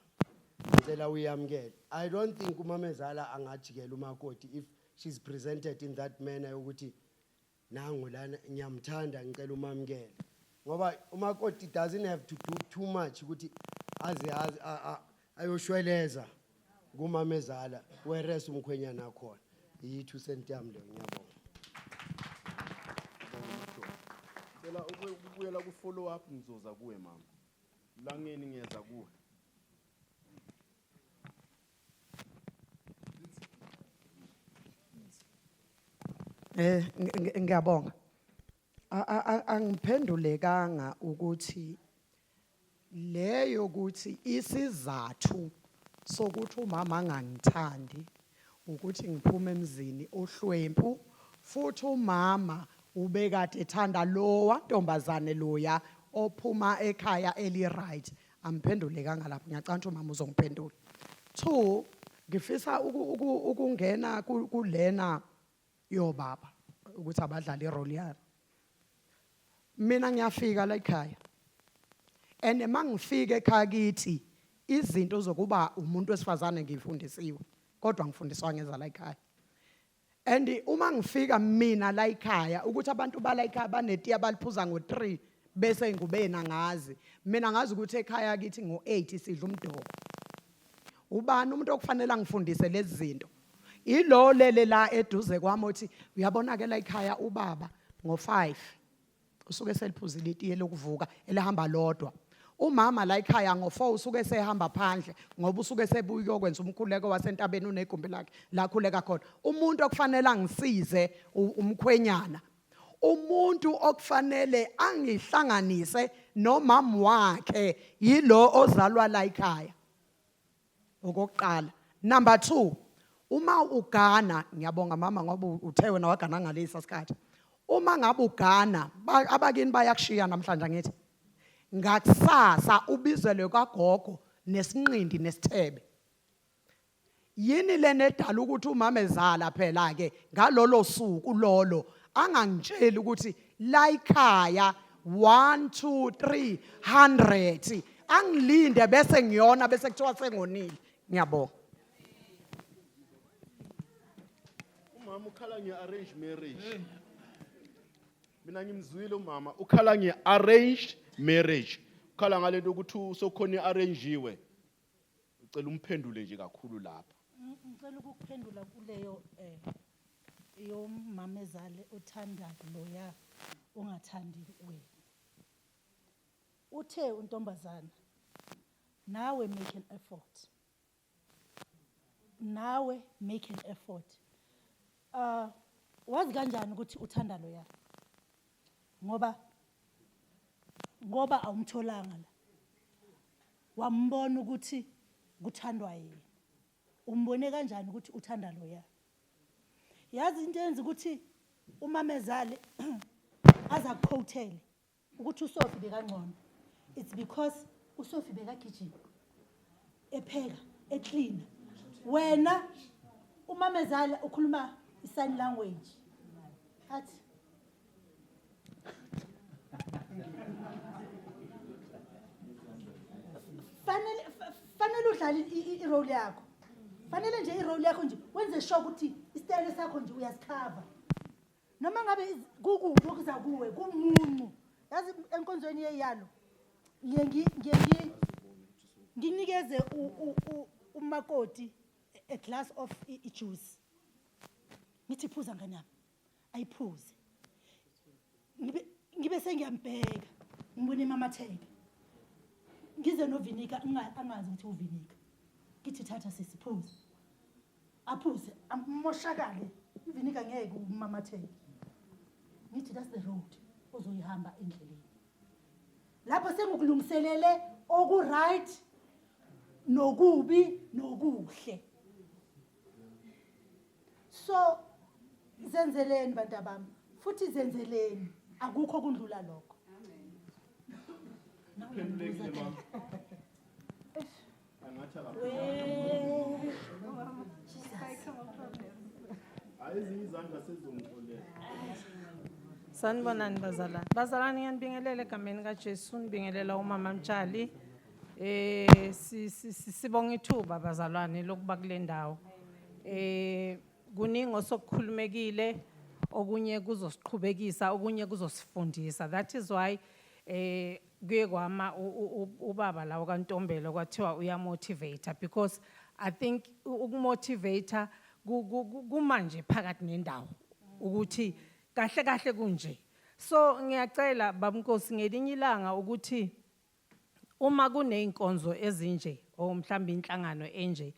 ngicela uyamkele. I don't think umamezala angajikela umakoti if she's presented in that manner ukuthi nangu lana ngiyamthanda ngicela umamkele, ngoba umakoti doesn't have to do too much ukuthi aze ayoshweleza kumamezala whereas umkhwenyana akhona. Yi2 cent yami leyo. Ngiyabonga. Cela ukubuyela ku follow up ngizoza kuwe mama. Mlangeni ngiyeza kuwe. Ngiyabonga. Angiphendulekanga ukuthi leyo ukuthi isizathu sokuthi umama angangithandi ukuthi ngiphume emzini ohlwempu futhi umama ubekade ethanda lowa ntombazane loya ophuma ekhaya eli right. Amphendulekanga lapho, ngiyacanga umama uzongiphendula. 2, ngifisa ukungena kulena yobaba ukuthi abadlala irole yabo. mina ngiyafika la ekhaya and mangifika ekhaya kithi izinto zokuba umuntu wesifazane ngifundisiwe kodwa ngifundiswa ngeza la ekhaya. And uma ngifika mina la ekhaya ukuthi abantu bala ekhaya baneti abaliphuza ngo3 bese ngubena ngazi mina ngazi ukuthi ekhaya kithi ngo8 sidla umdoko. Ubani umuntu okufanele ngifundise lezi zinto? Ilo lele la eduze kwami uthi uyabona ke la ekhaya ubaba ngo5 usuke seliphuzile itiye lokuvuka elihamba lodwa. Umama la ekhaya ngo4 usuke sehamba phandle ngoba usuke sebuya ukwenza umkhuleko wasentabeni unegumbi lakhe la khuleka khona. Umuntu okufanele angisize umkhwenyana. Umuntu okufanele angihlanganise nomama wakhe yilo ozalwa la ekhaya. Okokuqala. Number 2, uma ugana ngiyabonga mama ngoba uthe wena wagana ngalesa sikhathi. Uma ngabe ugana abakini bayakushiya namhlanje ngithi ngakusasa ubizelwe kwagogo nesinqindi nesithebe. Yini lenedala ukuthi umama ezala phela ke ngalolo suku lolo angangitsheli ukuthi la ekhaya 1 2 3 100 angilinde bese ngiyona bese kuthiwa sengonile. Ngiyabonga. Umama ukhala nge-arranged marriage. Mina ngimzwile umama ukhala nge-arranged marriage. Ukhala ngalento ukuthi sokhona i-arrangiwe. Ucela umphendule nje kakhulu lapha. Ngicela ukuphendula kuleyo yomama ezale uthanda loya ungathandi wena. Uthe untombazana nawe make an effort. Nawe make an effort. Wazi kanjani ukuthi uthanda loya? Ngoba awumtholanga la. Wambona ukuthi kuthandwa yena. Umbone kanjani ukuthi uthanda loya? Yazi into yenza ukuthi umamezale aza kuquotele ukuthi uSophie bekangcono. It's because uSophie bekagijima epheka eclean. Wena umamezale ukhuluma isign language. Athi fanele udlale irole yakho. Fanele nje irole yakho nje wenze sure ukuthi isitayile sakho nje uyasikhava. Noma ngabe kukubi okuza kuwe kumuncu. Yazi enkonzweni yeyalo. Nginikeze umakoti a glass of juice. Ngithi phuza nganami. Ayiphuze. Ngibe sengiyambheka. Ngibone mama Thebe. Ngize novinika angazi ukuthi uvinika. Ngithi thatha sisiphuze. Aphuze amoshakale. Ivinika ngeke umama Thebe. Ngithi that's the road ozoyihamba endleleni. Lapho sengikulungiselele oku right nokubi nokuhle. So zenzeleni bantu bami futhi zenzeleni akukho kundlula lokho. Phendulekile mama. Angathi ayizingi izandla sezongixolela. Sanibonani bazalwane. Bazalwane ngiyanibingelela egameni kaJesu, nibingelela umama Mtshali. Sibonga ithuba bazalwane lokuba kule ndawo. Kuningi osokukhulumekile, okunye kuzosiqhubekisa, okunye kuzosifundisa. That is why kuye kwama ubaba lawo kaNtombela kwathiwa uyamotivate, because I think ukumotivate kumanje phakathi nendawo ukuthi kahle kahle kunje. So ngiyacela babunkosi ngelinye ilanga ukuthi uma kuneyinkonzo ezinje o mhlawumbe inhlangano enje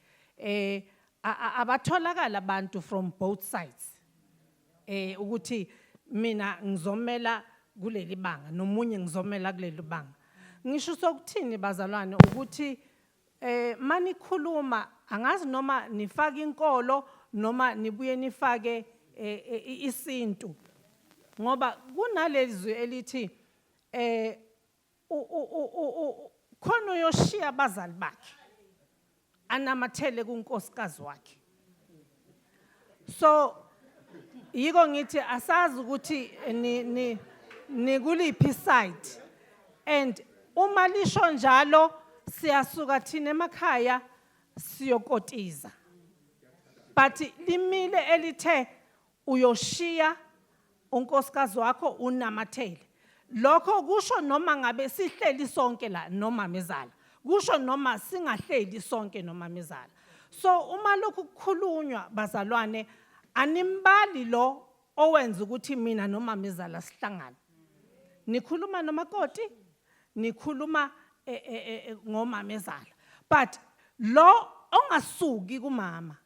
abatholakala abantu from both sides ukuthi mina ngizomela kuleli banga nomunye ngizomela kuleli banga. Ngisho sokuthini bazalwane ukuthi manikhuluma angazi noma nifake inkolo noma nibuye nifake isintu, ngoba kunalezwi elithi khona uyoshiya abazali bakhe anamathele kunkosikazi wakhe. So yiko ngithi asazi ukuthi nikuliphi side. And uma lisho njalo siyasuka thina emakhaya siyokotiza. But limile elithe uyoshiya unkosikazi wakho unamathele. Lokho kusho noma ngabe sihleli sonke la noma mezala. Kusho noma singahleli sonke noma mezala. So uma lokhu kukhulunywa bazalwane animbali lo owenza ukuthi mina noma mezala sihlangana. Nikhuluma nomakoti, nikhuluma ngoma mezala. But lo ongasuki kumama.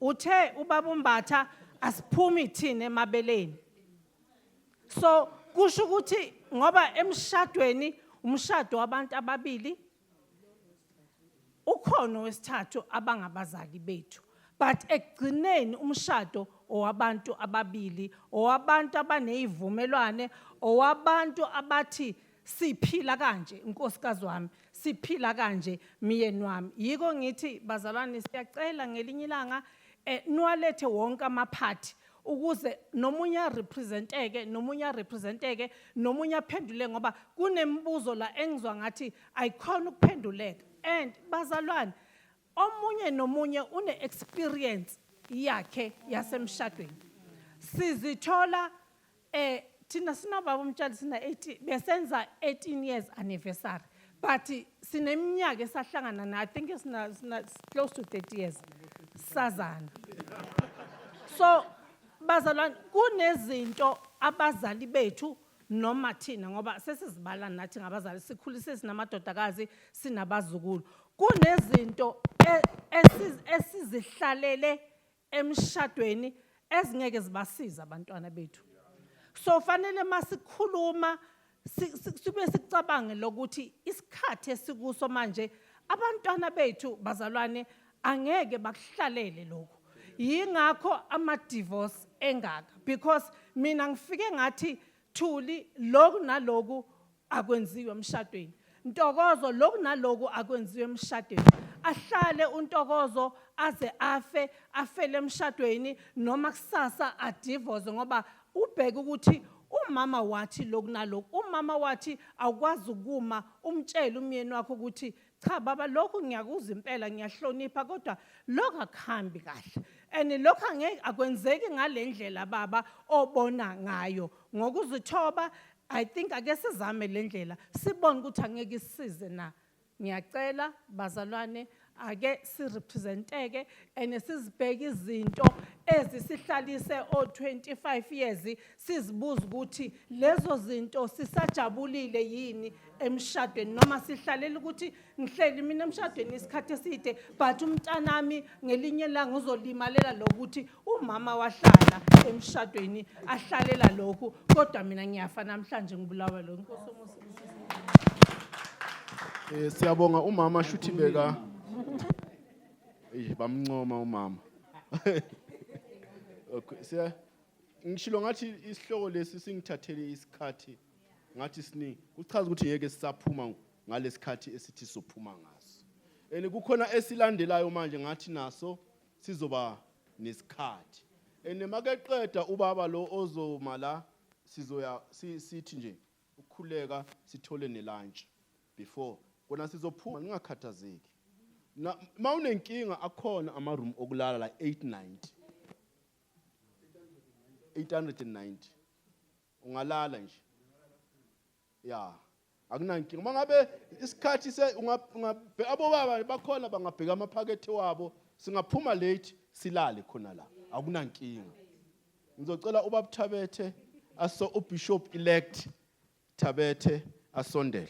Uthe ubaba uMbatha asiphumi thina emabeleni. So kusho ukuthi ngoba emshadweni umshado wabantu ababili ukhono wesithathu abangabazali bethu. But ekugcineni umshado owabantu ababili, owabantu abanezivumelwane, owabantu abathi siphila kanje unkosikazi wami, siphila kanje myeni wami. Yiko ngithi bazalwane siyacela ngelinye ilanga niwalethe wonke amaphathi ukuze nomunye representeke, nomunye aphendule ngoba kunembuzo la engizwa ngathi ayikhona ukuphenduleka. And bazalwane omunye nomunye une experience yakhe yasemshadweni. Sizithola thina sinobaba umtshali sina 80 besenza 18 years anniversary. But sineminyaka esahlangana na I think it's close to 30 years. Sazana. So bazalwane kunezinto abazali bethu noma thina ngoba sesizibala nathi ngabazali sikhulise sinamadodakazi sinabazukulu. Kunezinto esizihlalele emshadweni ezingeke zibasiza abantwana bethu. So fanele masikhuluma sibe sicabange lokuthi isikhathi esikuso manje abantwana bethu bazalwane angeke bakuhlalele lokho. Yingakho ama divorce engaka because mina ngifike ngathi Thuli lokhu naloku akwenziwe emshadweni. Ntokozo lokhu naloku akwenziwe emshadweni. Ahlale uNtokozo aze afele emshadweni noma kusasa adivorce ngoba ubheka ukuthi umama wathi lokhu naloku. Umama wathi awukwazi ukuma umtshela umyeni wakho ukuthi cha baba lokhu ngiyakuzwa impela ngiyahlonipha kodwa lokho akuhambi kahle. And lokho angeke akwenzeki ngalendlela baba obona ngayo. Ngokuzithoba I think ake sizame lendlela sibone ukuthi angeke isize na. Ngiyacela bazalwane ake sirepresenteke and sizibheke izinto ezisihlalise o 25 years sizibuza ukuthi lezo zinto sisajabulile yini emshadweni noma sihlalela ukuthi ngihleli mina emshadweni isikhathi eside but umntanami ngelinye ilanga uzolimalela lokuthi umama wahlala emshadweni ahlalela lokhu kodwa mina ngiyafa namhlanje ngibulawa lo Nkosi umusi. Siyabonga umama shuthi beka bamncoma umama. Okay, ngishilo ngathi isihloko lesi singithathele isikhathi ngathi sini kuchaza ukuthi ngeke sisaphuma ngalesikhathi esithi sophuma ngaso. Kukhona esilandelayo manje ngathi naso sizoba nesikhathi. Makeqeda ubaba lo ozoma la sizoya sithi nje ukukhuleka sithole nelunch before kona sizophuma ningakhathazeki. Na mawunenkinga akhona ama room okulala la 890 ungalala nje ya akunankinga mangabe isikhathi abo baba bakhona bangabheka amaphakethe wabo singaphuma late silale khona la akunankinga. Ngizocela ubaba Thabethe aso ubishop elect Thabethe asondele.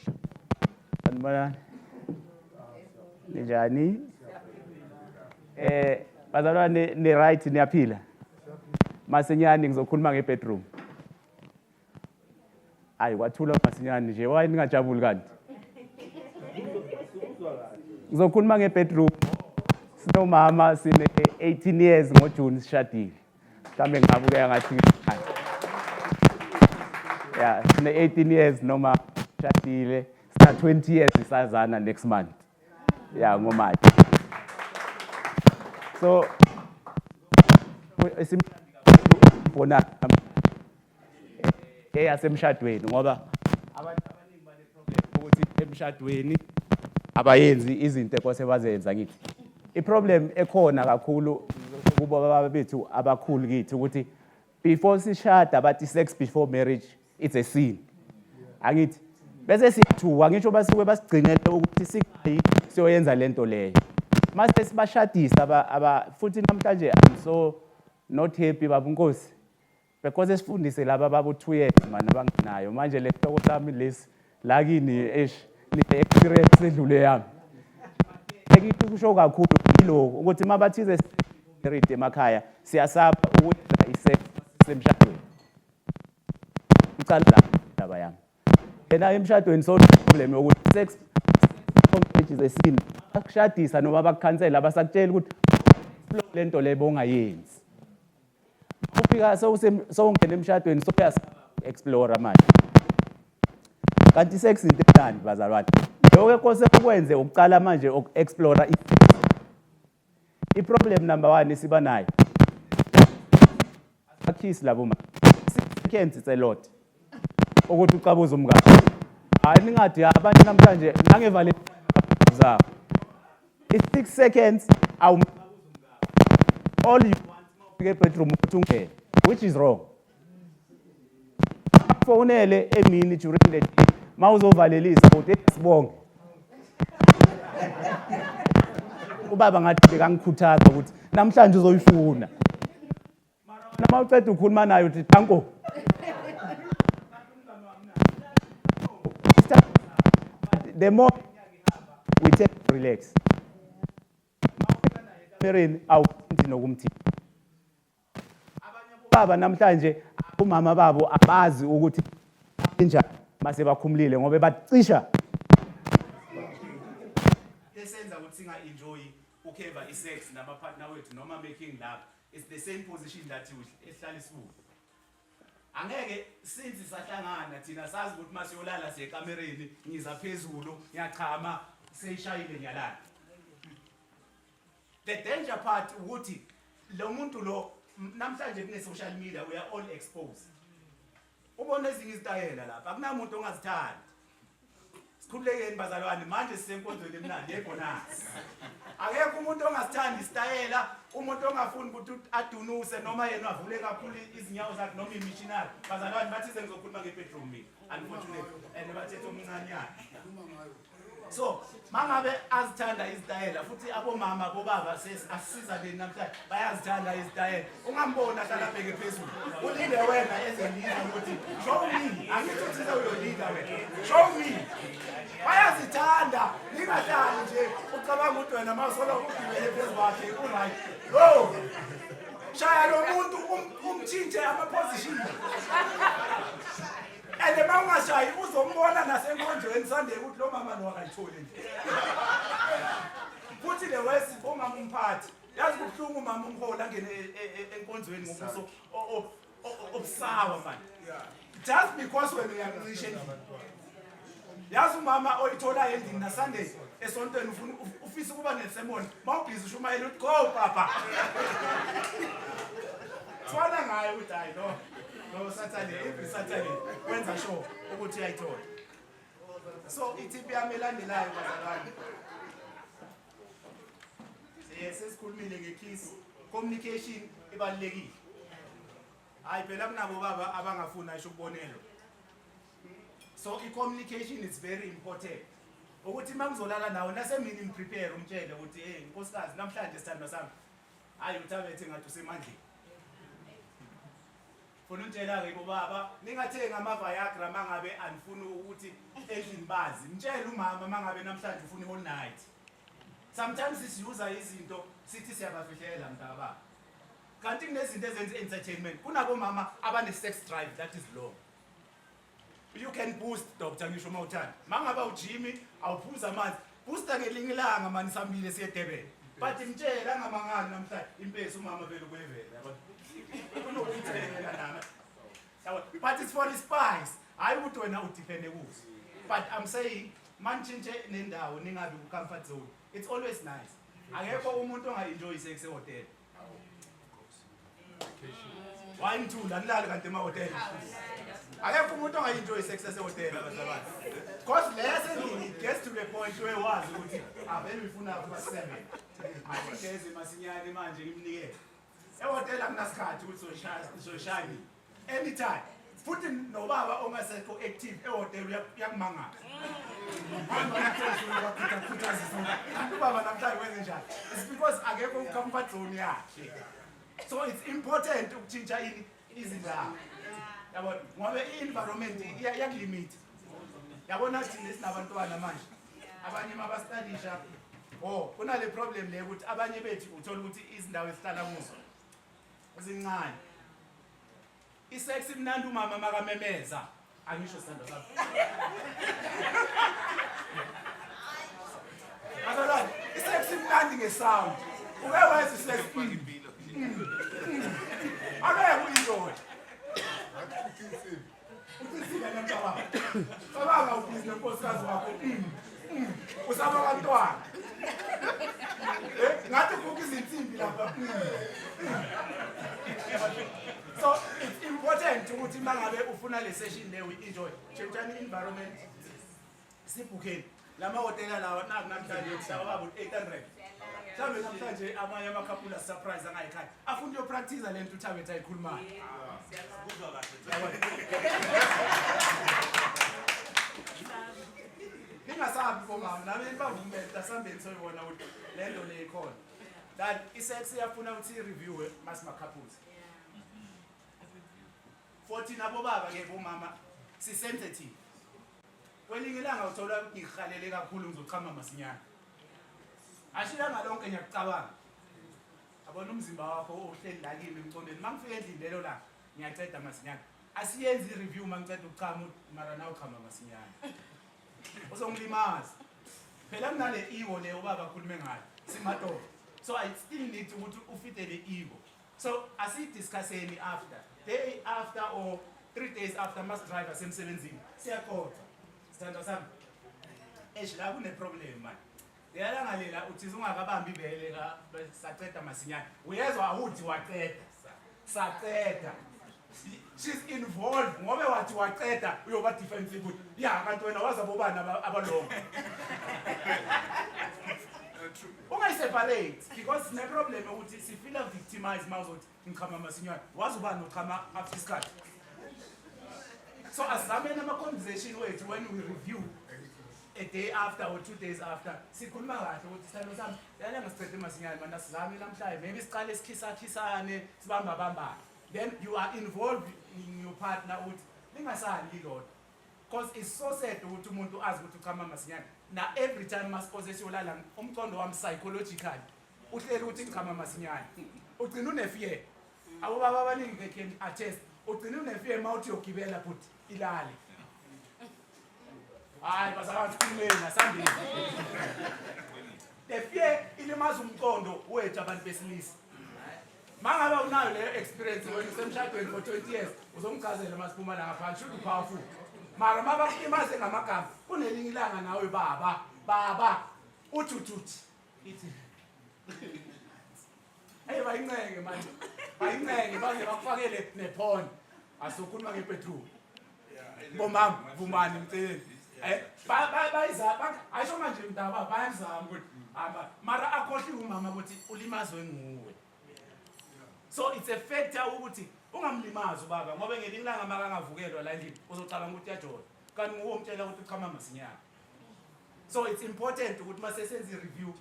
Sanibona. Njani? Bazalwane ni right niyaphila. Masinyani ngizokhuluma ngebedroom. Hayi kwathula masinyani nje why ningajabuli kanti? Ngizokhuluma ngebedroom. Sinomama sine 18 years ngoJune sishadile. Mhlambe ngabukeka ngathi yeah, sine 18 years noma sishadile. Sina 20 years isazana next month. Yeah, ngomali. So esimhlanje bona eyasemshadweni ngoba abantu abaningi bane problem ukuthi emshadweni abayenzi izinto ekose bazenza ngithi. I-problem ekhona kakhulu kubo baba bethu abakhulu kithi ukuthi before sishada bathi sex before marriage it's a sin. Angithi bese siyathuka ngisho basuke basigcinele ukuthi singayi siyoyenza lento leyo. Mase sibashadisa futhi namhlanje I'm so not happy baba Nkosi because sifundise laba baba 2 years man abangenayo manje le hloko sami lesi la kini ni experience edlule yami. Ngithi kusho kakhulu yiloko ukuthi mabathize married emakhaya siyasaba ukwenza isex semshadweni. Ucala la ndaba yami. Yena emshadweni so problem ukuthi sex is a sin. Akushadisa noma bakukhansela basakutshela ukuthi lento lebo ongayenzi. Ufika sowungena emshadweni soyas explore manje. Kanti sex into emnandi bazalwane. Lokho ekose ukwenze ukucala manje uku-explore i-problem number 1 siba nayo. Akiss labo ma. 6 seconds it's a lot. Ukuthi ucabuza umngane. Hayi ningathi abantu namhlanje nangevale zabo. It's 6 seconds all you want to bedroom uthungene, which is wrong. Fonele emini during the day. Mawuzovalelisa uthi sibonge. Ubaba ngathi bekangikhuthaza ukuthi namhlanje uzoyifuna. Mara wena mawuceda ukukhuluma nayo uthi danko. The more we take relax. Mawuceda awuthi nokumthi. Abanye baba namhlanje umama babo abazi ukuthi njani mase bakhumulile ngoba bacisha esenza ukuthi singa enjoy ukeva isex nama partner wethu noma making love it's the same position that esihlala isibuka. Angeke since sahlangana thina sazi ukuthi masiyolala sekamereni ngiza phezulu ngiyachama seyishayile ngiyalala. The danger part ukuthi lo muntu lo namhlanje kune social media we are all exposed. Ubona ezinye izitayela lapha akunamuntu ongazithandi. Sikhululekeni bazalwane manje sisenkonzweni emnandi yebo nasi. Akekho umuntu ongasithandi isitayela, umuntu ongafuni ukuthi adunuse noma yena avule kakhulu izinyawo zakhe noma imissionary. Bazalwane bathi sengizokhuluma ngebedroom mina unfortunately and bathethe omncanyana. So mangabe azithanda izitayela futhi abomama bobaba asisiza le namhlanje bayazithanda izitayela. Ungambona hlala bheke phezulu. Ulinde wena ezelina ukuthi show me angithi uthi uyolida wena. Show me. Bayazithanda ningahlali nje ucabanga ukuthi wena mawusola ukugibele phezulu kwakhe uright. No. Shaya lo muntu umthinje ama position. And mawungashayi uzombona nasenkonjweni Sunday ukuthi lo mama lo akayitholi nje. Futhi le wesi omama umphathi yazi kubuhlungu umama umhola ngene enkonjweni ngobuso obusawa man. Just because when we are musician yazi umama oyithola endini na Sunday esontweni ufisa ukuba nesemoni mawubhizi ushumayela uthi go papa. Tswana ngayo ukuthi hayi no Saturday every Saturday wenza show ukuthi uyayithola. So iTP yami elandelayo bazalwane. Sesikhulumile ngekiss communication ibalekile. Hayi phela kunabo baba abangafuni ayisho ukubonelo. So i-communication is very important. Ukuthi mangizolala nawe nasemini prepare umtshele ukuthi hey nkosikazi namhlanje sithando sami. Hayi uthabethe ngathi usemandleni. Funa untshela ke bobaba ningathenga ama Viagra mangabe anifuna ukuthi endlini bazi. Mtshele umama mangabe namhlanje ufuna all night. Sometimes sisiuza izinto sithi siyabafihlela mntaba. Kanti kunezinto ezenza entertainment. Kunabo mama abane sex drive that is low. You can boost Dr. Ngisho mawuthanda. Mangaba ujimi awuphuza amanzi. Booster ngelinye ilanga mani sambile siye Durban. But mtshela ngamangani namhlanje impesi umama vele kwevela yabo. But it's for the spies. I would wena udefend kuzo. But I'm saying manchinche nendawo ningabi ku comfort zone. It's always nice. Akekho umuntu ongaenjoy sex ehotel. Why into la nilala kanti ema hotel. Akekho umuntu ongayenjoy sex esehotela abazalwane. Because lesendlini it gets to the point where wazi ukuthi avele uyifuna ku 7. Asigeze masinyane manje ngimnikele. Ehotela kunasikhathi ukuthi soshani anytime. Futhi nobaba ongasekho active ehotela uyakumangala. Ubaba namhlanje wenze njani? It's because akekho comfort zone yakhe. So it's important ukutshintsha izindawo. Yabona ngoba i-environment iyakulimit. Yabona thina sinabantwana manje. Abanye mabastudisha kunale problem le ukuthi abanye bethu uthola ukuthi izindawo esihlala kuzo zincane. Isex imnandi umama makamemeza. Angisho sithando sami. Bazalwane, isex imnandi ngesound. Uyawazi isex impilo. Akekho uyindoda. Ucisile nababa. Baba ubhizi nenkosikazi wakho. Usaba abantwana. Ngathi kuke izinsimbi lapha. So it's important ukuthi mangabe ufuna le session le we enjoy. Chantshani environment. Sibukeni. Lama hotela lawa namhlanje kusaba baba 800. Mhlawumbe namhlanje amanye amakhapula surprise angayikhaya. Afuna yo practice lento uThabetha ayikhulumayo. Kuzwa kahle. Ningasabi bomama nami bavumela sambeni soyibona ukuthi lento le ikhona. That isex iyafuna ukuthi review masimakhapula. 14 abo baba ke bomama si sensitive. Kwelinye ilanga uthola ngikhalele kakhulu ngizochama masinyana. Ashila ngalonke ngiyakucabanga. Abona umzimba wakho ohleli la kimi emcombeni. Mangifika endlini lelo la ngiyaceda masinyana. Asiyenzi review mangiceda ukuchama mara nawe uchama masinyana. Uzongilimaza. Phela kunale ego le ubaba akhulume ngayo. Simadoda. So I still need to ufite le ego. So asidiscusseni after. Day after or 3 days after must drive asemsebenzini. Siyakhotha. Sithanda sami. La kune problem man. Leyalangalela uthi ungakabambi ibele ka saceda masinyane. Uyezwa awuthi waqeda. Saceda. She's involved ngobe wathi waqeda uyoba defensive ukuthi ya kanti wena wazabobana abalongo. Ungayiseparate because ne problem ukuthi si feel victimized mawuzothi ngichama masinyane. Wazubani uchama after isikhathi. So asizame nama conversation wethu when we review a day after or 2 days after sikhuluma kahle ukuthi sithando sami yala ngisicede masinyane manje sizame namhlanje maybe siqale sikhisane sibamba. Then you are involved in your partner ukuthi lingasali lodwa because it's so sad ukuthi umuntu azi ukuthi uchama masinyane na every time masipossess yolala umcondo wami psychologically uhleli ukuthi ngichama masinyane ugcina unefear abo baba abaningi they can attest ugcina unefear mawuthi yogibela futhi ilale. Hayi bazabantu kumena sambili. The fear ilimaza umcondo wethu abantu besilisa. Mangaba unayo le experience when usemshadweni for 20 years uzomchazela masiphuma la ngaphandle should powerful. Mara mabakulimaze ngamagama kunelinye ilanga nawe baba uthuthi ithi hey bayincenge manje bayincenge baze bakufakele nephone asokhuluma ngepetrol bomama vumani mceli bayizama ayisho manje mntaba bayazama ukuthi aba mara akhohli umama ukuthi ulimazwe nguwe. So it's a factor ukuthi ungamlimazi ubaba ngoba ngelinye ilanga makangavukelwa la endlini uzocabanga ukuthi yajola kanti nguwe umtshela ukuthi uchama masinyane. So it's important ukuthi masesenza review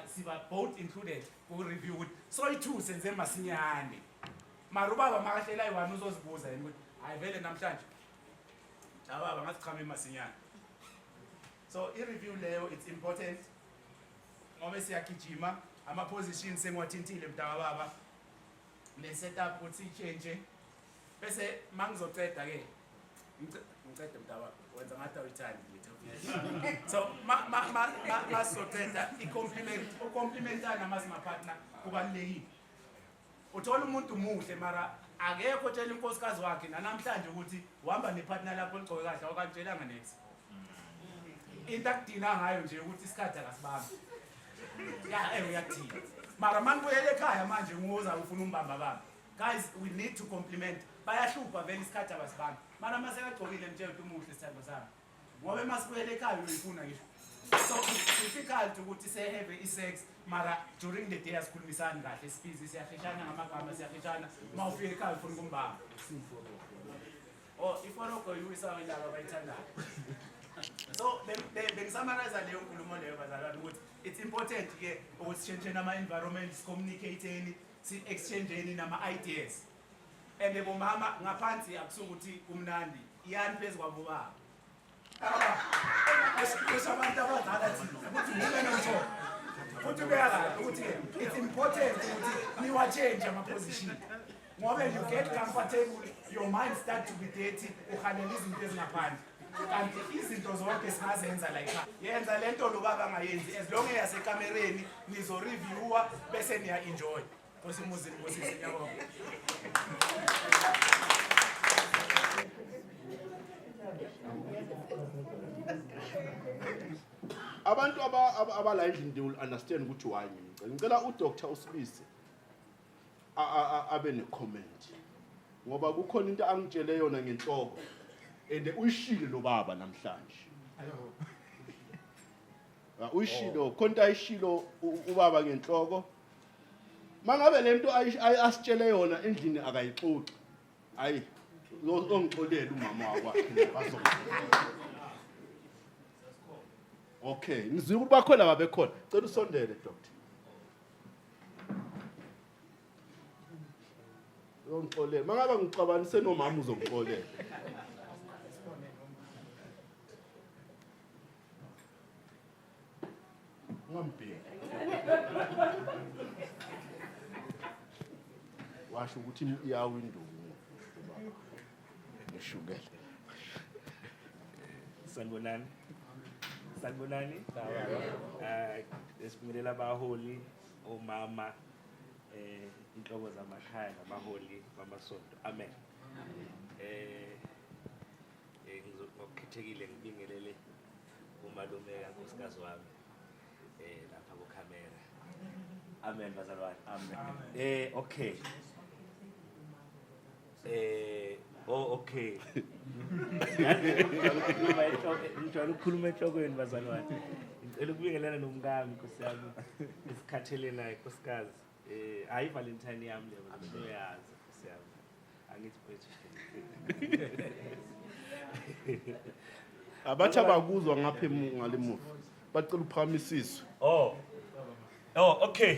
siba both included ku review ukuthi so i2 senze masinyane mara ubaba makahlela ayi1 uzozibuza yini ukuthi hayi vele namhlanje ababa ngasichame masinyane. So i-review leyo it's important ngoba siyagijima ama positions sengiwathintile mntaka baba le setup uthi change bese mangizoceda ke ngicede mntaka wenza ngathi awuyithandi litho. So masoceda i-complementana masima partner kubalekile. Uthola umuntu muhle mara akekho tshela inkosikazi wakhe namhlanje ukuthi uhamba nepartner lapho ligcoke kahle awukantshelanga next. Into akudina ngayo nje ukuthi isikhathi akasibambi. Uyathina. Mara mangibuyele ekhaya manje ngoza ufuna umbamba baba. Guys, we need to complement bayahlupha vele isikhathi abasibambi mana mase kagcokile mtshela ukuthi umuhle isithando sami ngoba masibuyele ekhaya uyifuna ngisho so difficult ukuthi sehave i-sex mara during the day asikhulumisani kahle sibhizi siyaheshana ngamagama siyaheshana uma ufika ekhaya ufuna ukumbamba iforogo yiwisayo indaba abayithandayo so bengisamariza leyo nkulumo leyo bazalwane ukuthi it's important-ke ukuthi sitshentsheni ama-environment si-communicate-eni si-exchange-eni nama-ideas and bomama ngaphansi akusukuthi kumnandi iyani phezu kwabo baba kusho abantu abadala thina ukuthi ngike nomthola futhi kuyakahle ukuthi it's important ukuthi niwa-change ama-position ngoba you get comfortable your mind start to be dirty uhalela izinto ezingaphandle kanti izinto zonke singazenza la ekhaya yenza le nto lo baba angayenzi as long eyasekamereni nizo-reviewa bese niya-enjoy osimuzini ngosisi ngiyabonga abantu abala endlini they will understand ukuthi why ngicela uDr uSibisi abe ne-comment ngoba kukhona into angitshele yona ngenhloko and uyishilo lo baba namhlanje uyishilo khonto ayishilo ubaba ngenhloko mangabe lento asitshele yona endlini akayixoxi hayi ongixolela umama wakwakhe bazo okay ngizwe ukuthi bakhona babekhona cela usondele doctor ongixolela mangabe ngixabanise nomama uzongixolela ngambheki washo ukuthi iyawo induku ngishukela sanibonani esibingelela abaholi omama inhlobo zamakhaya nabaholi bamasonto amen ngokukhethekile ngibingelele umalume kankosikazi wami lapha kukhamera amen bazalwane amen okay okay ngijwayele ukukhuluma enhlokweni bazalwane ngicela ukubingelela nomkami nkosi yami isikhathele naye nkosikazi hayi Valentine yami le bazalwane uyazi nkosi yami angithi British abathi abakuzwa ngapha ngale muva bacela uphakamisiswe okay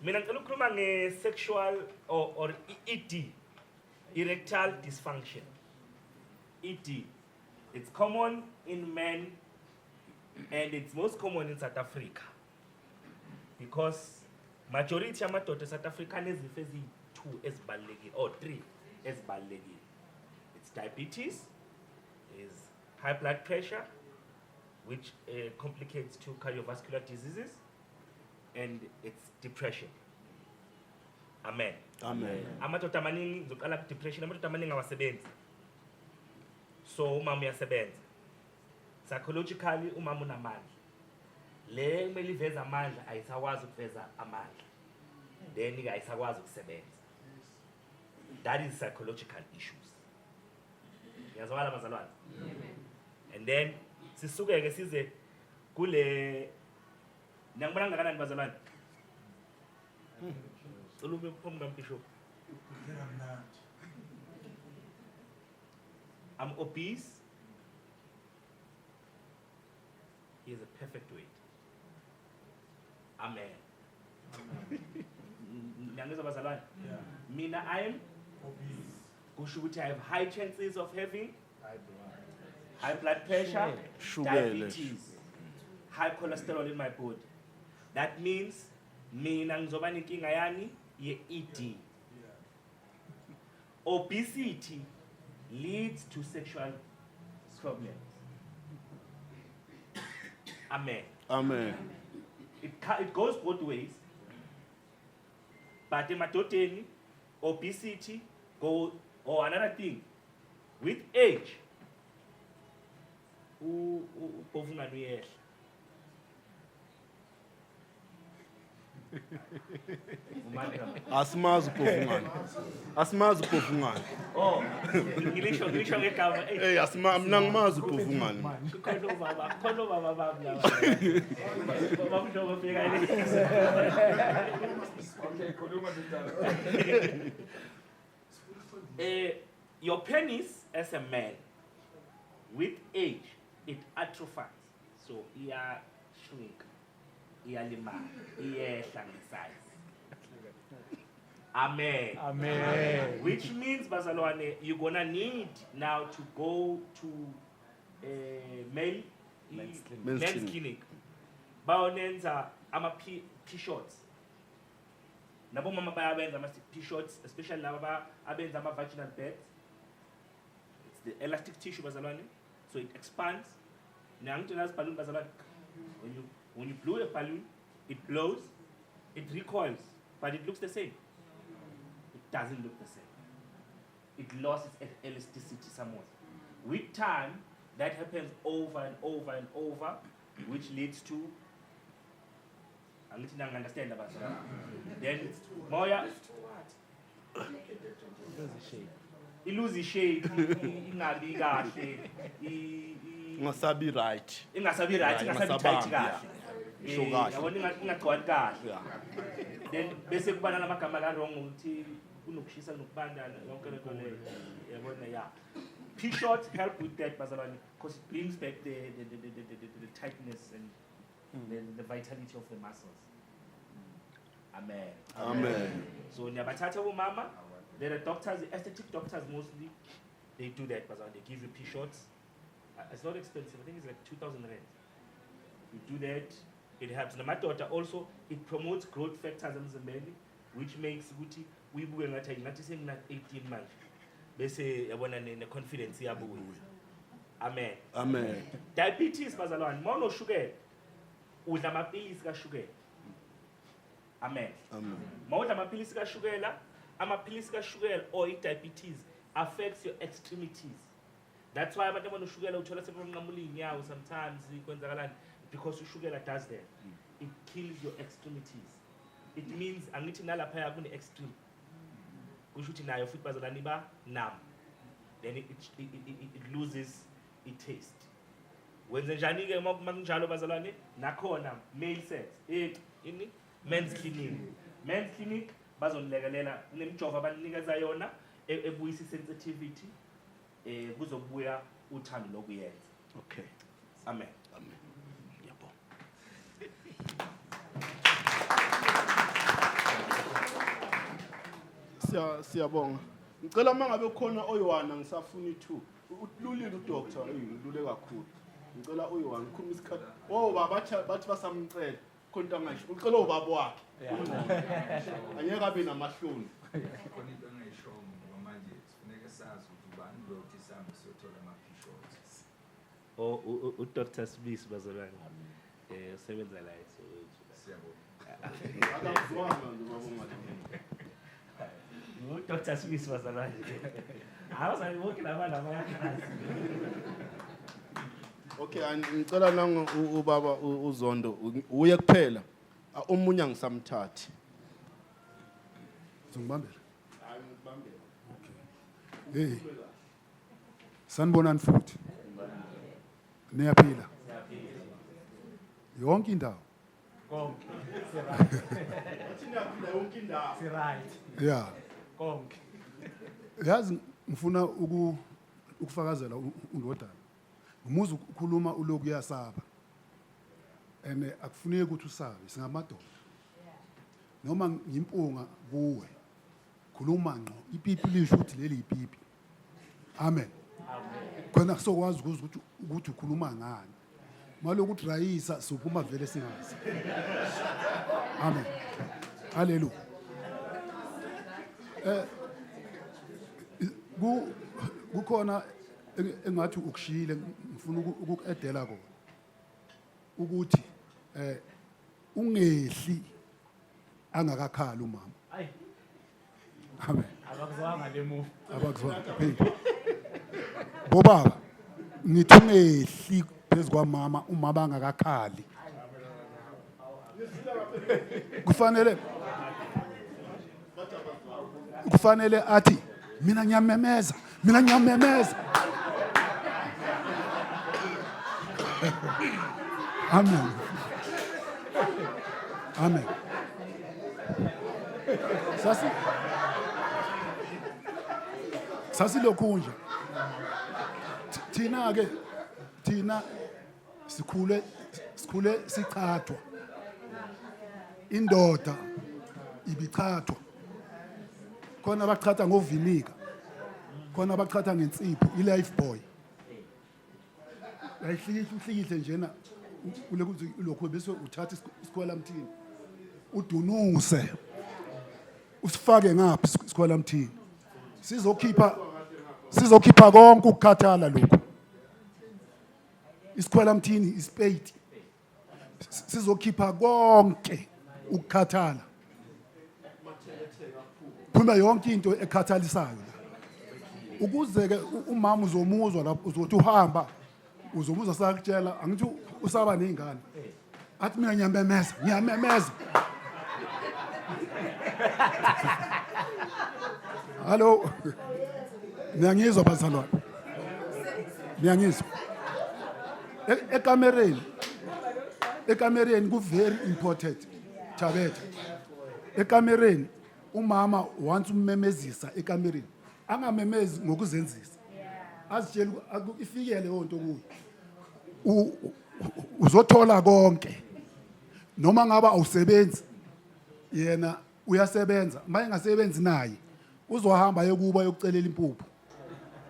mina ngicela ukukhuluma nge-sexual or ED erectile dysfunction. ED. It's common in men and it's most common in South Africa because majority amadoda South Africa nezifo ezi-2 ezibalulekile or 3 ezibalulekile. It's diabetes, is high blood pressure, which complicates to cardiovascular diseases, and it's depression. Amen. Amen. Amadoda amaningi ngizoqala ku depression, amadoda amaningi awasebenzi. So umama uyasebenza. Psychologically umama unamandla. Le kumele iveza amandla ayisakwazi ukuveza amandla. Then ke ayisakwazi ukusebenza. That is psychological issues. Ngiyazwala bazalwane. And then sisuke ke size kule ngiyangibona ngakanani bazalwane. I'm obese. He is a perfect weight. Amen. Mina, I am obese. I have high chances of having high blood pressure, diabetes, high cholesterol in my body. That means mina ngizoba nenkinga yani ye-ED. Obesity leads to sexual problems. Amen. Amen. It goes both ways. But emadodeni, obesity go or another thing. With age, Asimazi ubhofungane. Asimazi ubhofungane. Oh, ngilisho ngegama. Hey, mina ngimazi ubhofungane. Khona baba bami laba. Baba mhlobo fika le. Okay, khuluma ndodana. Your penis as a man, with age, it atrophies. So, shrink, lima, size. Amen. Amen. Which means, Bazalwane, you're gonna need now to go to men's clinic. Baonenza ama P-shorts. Nabo mama bayabenza ama P-shorts, especially laba abenza ama vaginal beds. It's the elastic tissue, Bazalwane, so it expands. Balloon, Bazalwane. When you blow a balloon, it blows, it recoils, but it looks the same. It doesn't look the same. It loses elasticity somewhat. With time, that happens over and over and over, which leads to, I'm not understand about that. Then, Moya, it loses shape, ingabi kahle, Ngasabi right. ingasabi right, ingasabi tight kahle. Sho kahle. Yabona ingagcwali kahle. Then bese kuba namagama la wrong ukuthi kunokushisa nokubanda yonke le nto leyo. Yabona yeah. P-shorts help with that, Bazalwane, because it brings back the tightness and the vitality of the muscles. Amen. So nyabathatha umama, there are doctors, aesthetic doctors mostly, they do that, Bazalwane. They give you P-shorts. It's not expensive. I think it's like 2,000 rand. You do that, it helps. My daughter also, it promotes growth factors emzimbeni, which makes ukuthi uyibuke ngathi senginat 18 months. Bese yabona ne confidence yabuya. Amen. Diabetes, Bazalwane, mono sugar. Udla amapilisi kashukela. Amen. Mawudla amapilisi kashukela, amapilisi kashukela or diabetes affects your extremities. That's why abantu abanoshukela uthola sebenqamula inyawo sometimes ikwenzakalani because ushukela does that. It kills your extremities. It means angithi nalapha kune extreme. Kusho ukuthi nayo futhi Bazalwane iba numb. Then it loses its taste. Wenze njani ke makunjalo Bazalwane? Nakhona male sex. Ini men's clinic. Men's clinic bazonilekelela nemijova abanikeza yona ebuyisa sensitivity. Kuzobuya uthando lokuyenza. Okay. Amen. Yebo. Siyabonga. Ngicela mangabe khona oyiwana ngisafuna i2. Ululile udoctor, ngilule kakhulu. Ngicela oyiwana khuluma isikhathi. Bathi basamcela. Konta ngisho. Ngicela ubaba wakhe. Anyeka abe namahloni. Khona into engayishongo ngoba manje sifuneka sazi ukuthi ubani lo uthi sami siyothola ama-P-shorts. Dr. Smith Bazalwane. Usebenza la so. Siyabonga. Akazwanga nje babonga. Dr. Smith Bazalwane. Awusabe wonke labantu abayakazi. Okay, ngicela nanga ubaba uZondo uye kuphela. Omunye ngisamthathi. Zongibambela. Hayi ngibambela. Okay. Hey. Sanibonani futhi. Niyaphila. Yonke indawo. Konke. Wathi niyaphila yonke indawo. Right. Yeah. Konke. Yazi ngifuna ukufakazela undodana. Umuzi ukukhuluma uloku yasaba. Akufuneki ukuthi usabe singamadoda. Noma ngimpunga kuwe. Khuluma ngqo ipipi lisho ukuthi leli ipipi. Amen. Khona kusokwazi ukuthi ukhuluma ngani. Maloku udrayisa sophuma vele singazi. Amen. Hallelujah. Kukhona engathi ukushile ngifuna ukuedela kona. Ukuthi ungehli angakakhala umama. Hayi. Amen. Abakuzwanga le move. Abakuzwanga. Bobaba ngithi ungehli phezukwa mama uma bangakakhali. kufanele athi mina ngiyamemeza. Amen. Sasilokhunja. Thina sikhule sichathwa. Indoda ibichathwa. Khona abachatha ngovinika. Khona abachatha ngensipho, i-life boy. Ayihlikihle njena ulokhu bese uthatha isikhwala mthini. Udunuse. Usifake ngapha isikhwala mthini. Sizokhipha konke ukukhathala lokho. Isikhwala mthini ispade. Sizokhipha konke ukukhathala. Phuma yonke into ekhathalisayo. Ukuze ke umama uzomuzwa lapho uzothi uhamba uzomuzwa sakutshela angithi usaba nezingane. Athi mina ngiyamemeza. Hello. Ngiyangizwa bazalwane. Ngiyangizwa. Ekamereni ku very important. Thabetha. Ekamereni umama once ummemezisa ekamereni angamemezi ngokuzenzisa. Azitshela ifikele leyo nto kuyo. Uzothola konke. Noma ngaba awusebenzi yena uyasebenza, manje ngasebenzi naye. Uzohamba yokuba yokucelela impuphu.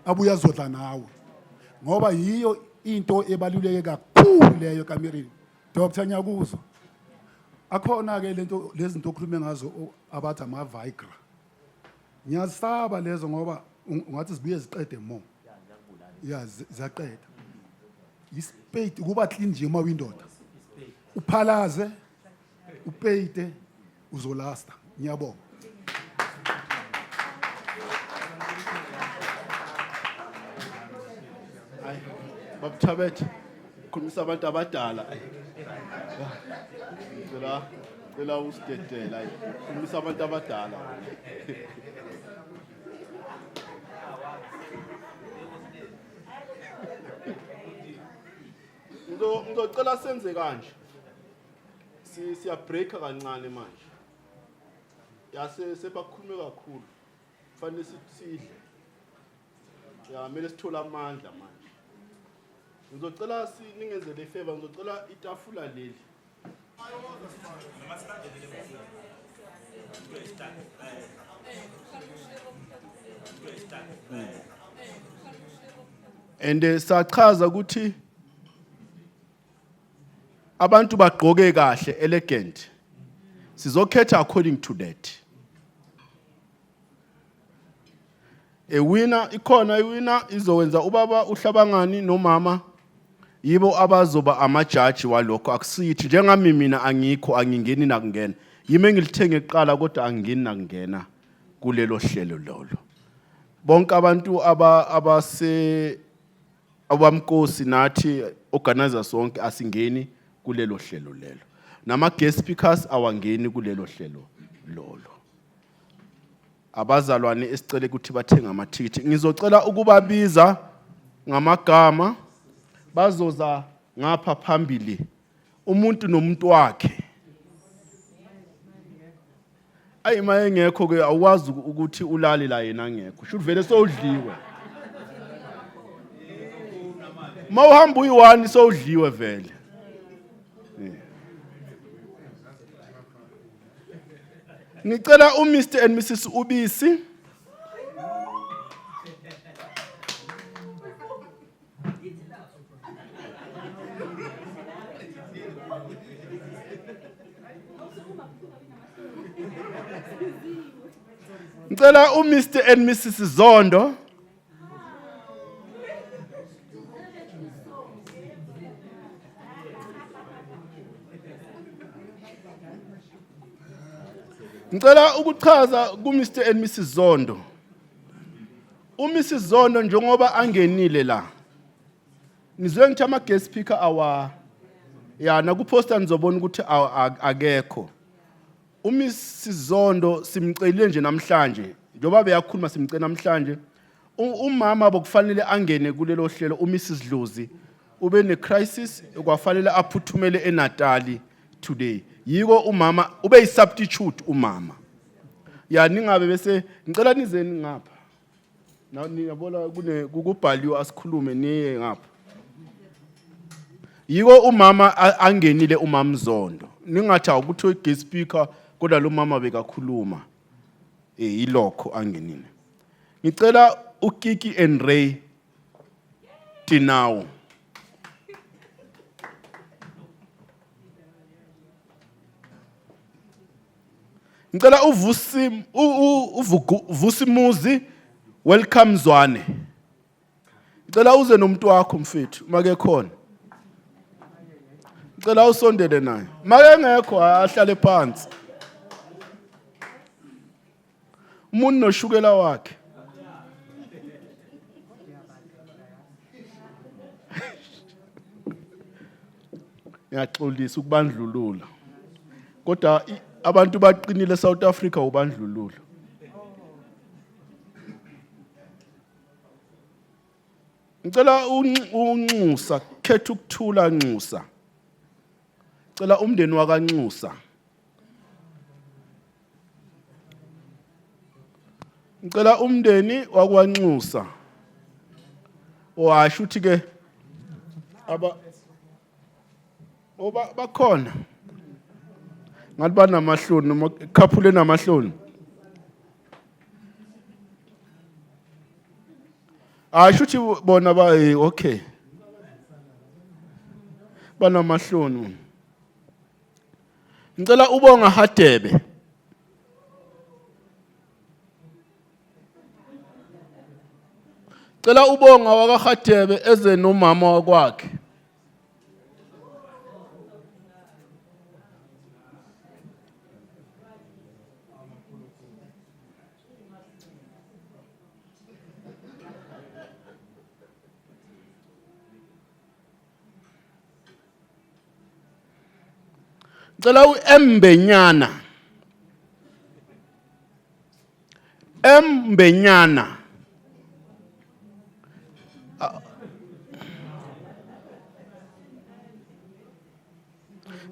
Abuya zodla nawe. Ngoba yiyo into ebaluleke kakhulu leyo kamereni. Dr. Nyakuzo. Akhona ke lezi zinto okhulume ngazo abathi ama Viagra. Ngiyasaba lezo ngoba ungathi zibuye ziqede mo. Yeah, ziyaqeda. Ispade kuba clean nje uma windoda. Uphalaze, upeyite, uzolasta. Ngiyabonga. Babuthabethe khulumisa abantu abadala. Cela usidedela khulumisa abantu abadala. Ngizocela senze kanje. Siya break kancane manje. Yase sebakhulume kakhulu. Kufanele sidle. Ya mele sithola amandla manje. Ngizocela siningenzele ifavor, ngizocela itafula leli. And sachaza ukuthi abantu bagqoke kahle elegant. Sizokhetha according to that. Ikhona iwinner izowenza ubaba uhlabangani nomama yibo abazoba amajaji walokho akusithi njengami mina angikho angingeni nakungena yimi engilithenge eqala kodwa angingeni nakungena kulelo hlelo lolo bonke abantu abamkosi nathi organizer sonke asingeni kulelo hlelo lelo nama guest speakers awangeni kulelo hlelo lolo abazalwane esicele ukuthi bathenga amathikithi ngizocela ukubabiza ngamagama bazoza ngapha phambili umuntu nomuntu wakhe ayima engekho ke awuwazi ukuthi ulale la yena ngekho should vele sowudliwe mawuhamba uyi1 sowudliwe vele ngicela uMr and Mrs Ubisi ngicela uMr and Mrs Zondo ngicela ukuchaza kuMr and Mrs Zondo uMrs Zondo njengoba angenile la nizwe ngithi ama guest speaker Ya nakuposta nizobona ukuthi akekho. Umisizondo simcelile nje namhlanje. Njoba beyakhuluma simcela namhlanje. Umama bokufanele angene kulelo hlelo uMrs Dlozi ube ne crisis kwafanele aphuthumele eNatali today. Yiko umama ube yisubstitute umama. Ya ningabe bese ngicela nizeni ngapha. Na niyabona kubhaliwe asikhulume niye ngapha. Yiko umama angenile uMamzondo. Ningathi ukuthi uguest speaker kodwa lo mama bekakhuluma. Yilokho angenile. Ngicela uKiki and Ray Tinawo. Ngicela uVusimuzi welcome Zwane. Ngicela uze nomuntu wakho mfethu make khona. Ngicela usondele naye. Make ngekho ahlale phansi. Umuntu noshukela wakhe. Ngiyaxolisa ukubandlulula. Kodwa abantu baqinile South Africa ubandlululo. Ngicela unxusa, khetha ukuthula nxusa. Ngicela umndeni wakanxusa. Ngicela umndeni wakwanxusa. Owasho uthi ke bakhona. Ngathi banamahloni, khaphule namahloni. Asho uthi bona okay. Banamahloni. Ngicela ubonga Hadebe. Ngicela ubonga wakaHadebe eze nomama wakwakhe. Ngicela uEmbenyana. Embenyana.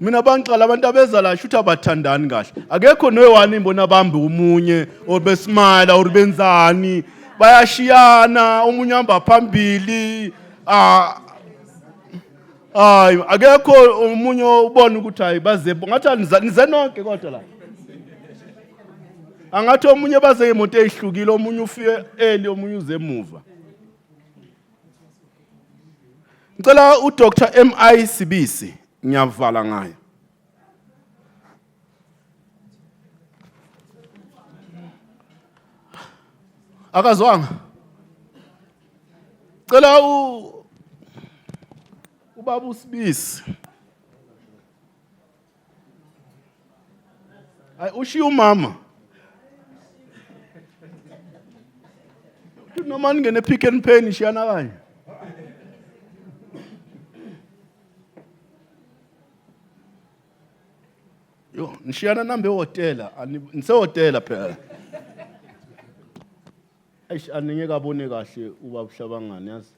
Mina bangicala abantu abeza la shutha abathandani kahle. Akekho noyewani imbona bambe umunye or besmile or benzani. Bayashiyana umunye hamba phambili. Akekho umunye ubona ukuthi hayi baze ngathi nize nonke kodwa la. Angathi omunye baze imoto ezihlukile omunye ufike early omunye uze emuva. Ngicela uDr MI Sibisi ngiyavala ngayo. Akazwanga. Ngicela ubaba uSibisi. Hayi ushiya umama. Noma ngene Pick n Pay nishiyana kanye. Yo, nishiyana nambe hotela, nise hotela phela. Eish aningeke abone kahle ubaba Hlabangani yazi.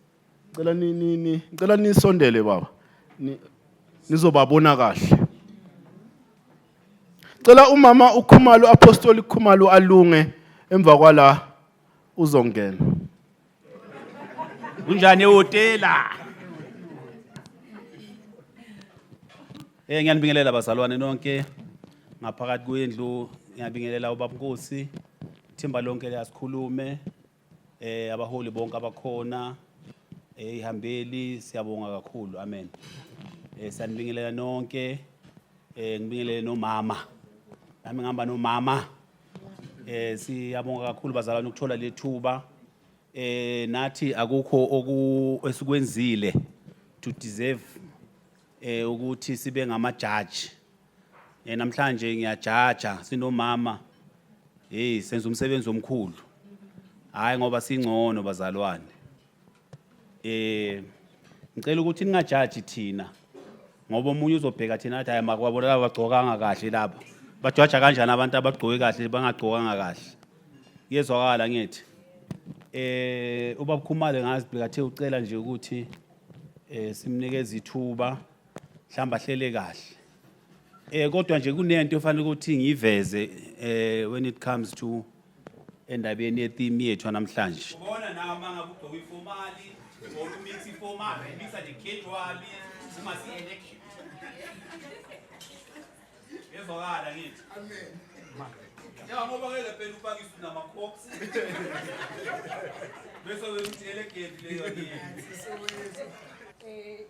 Ngicela nisondele baba. Nizobabona kahle. Ngicela umama uKhumalo Apostolic Khumalo alunge emva kwala uzongena. Kunjani ehotela? Ngiyanibingelela bazalwane nonke ngaphakathi kwendlu, ngiyabingelela ubaba Nkosi, ithemba lonke liyasikhulume, abaholi bonke abakhona, ihambeli siyabonga kakhulu. Amen. Siyanibingelela nonke, ngibingelele nomama. Nami ngihamba nomama. Siyabonga kakhulu bazalwane ukuthola lethuba. Nathi akukho esikwenzile to deserve ukuthi sibe ngamajaji. Namhlanje ngiyajaja sinomama. Senza umsebenzi omkhulu. Hayi ngoba singcono bazalwane. Ngicela ukuthi ningajaji thina. ngoba omunye uzobheka thina athi hayi makwabona laba bagcokanga kahle lapha bajwaja kanjani abantu abagcoke kahle bangagcokanga kahle kuyezwakala ngithi ubaba Khumalo ngazi bekathe ucela nje ukuthi simnikeze ithuba mhlamba hlele kahle kodwa nje kunento efanele ukuthi ngiveze when it comes to endabeni yetheme yethu namhlanje ubona nawe mangabe ugcoka ifomali or umix iformal mixa nje casual uma si election ezwakala ngithi amen ya ngoba ngeke phela upakise namacox bese uthi elegate leyo yini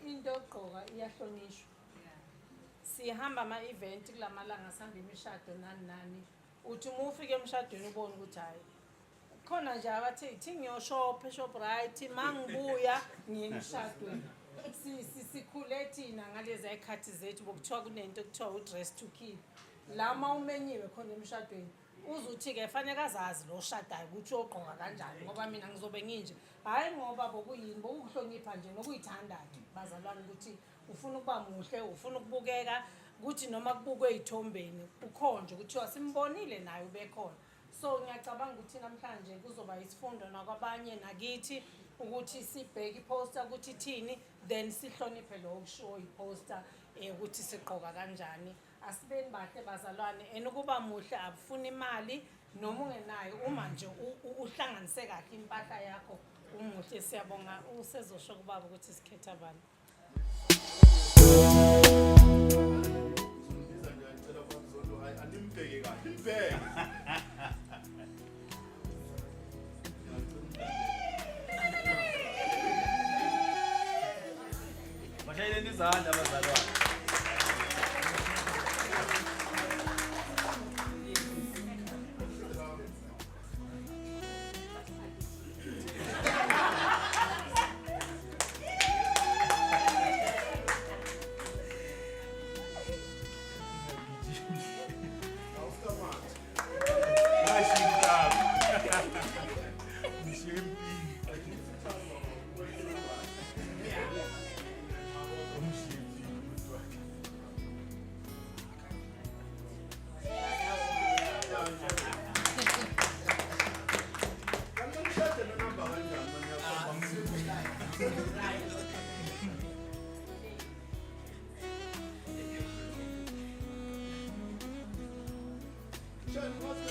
into ogqoka iyahlonishwa sihamba ama-event kulamalanga sihamba imishado nani nani uthi uma ufika emshadweni ubone ukuthi hayi khona nje abathi ithi ngiyoshopha eShoprite mangibuya ngiye emshadweni sikhule thina ngalezi ayikhathi zethu bokuthiwa kunento ekuthiwa u-dress to kill lama umenyiwe khona emshadweni uzuthi-ke fanele azazi lo shadayo ukuthi uyogqoka kanjani ngoba mina ngizobe nginje hhayi ngoba bokuyini bokuhlonipha nje nokuyithanda-ke bazalwane ukuthi ufuna ukuba muhle ufuna ukubukeka ukuthi noma kubukwe ey'thombeni ukhonje ukuthiwa simbonile naye ubekhona so ngiyacabanga ukuthi namhlanje kuzoba isifundo nakwabanye nakithi ukuthi sibheke iposter ukuthi ithini then sihloniphe lo kushiwo iposter ukuthi sigqoka kanjani asibeni bahle bazalwane and ukuba muhle abufuna imali noma ungenayo uma nje uhlanganise kahle impahla yakho umuhle siyabonga usezosho kubaba ukuthi sikhetha abantu Bashayeleni izandla abazalwane Shani,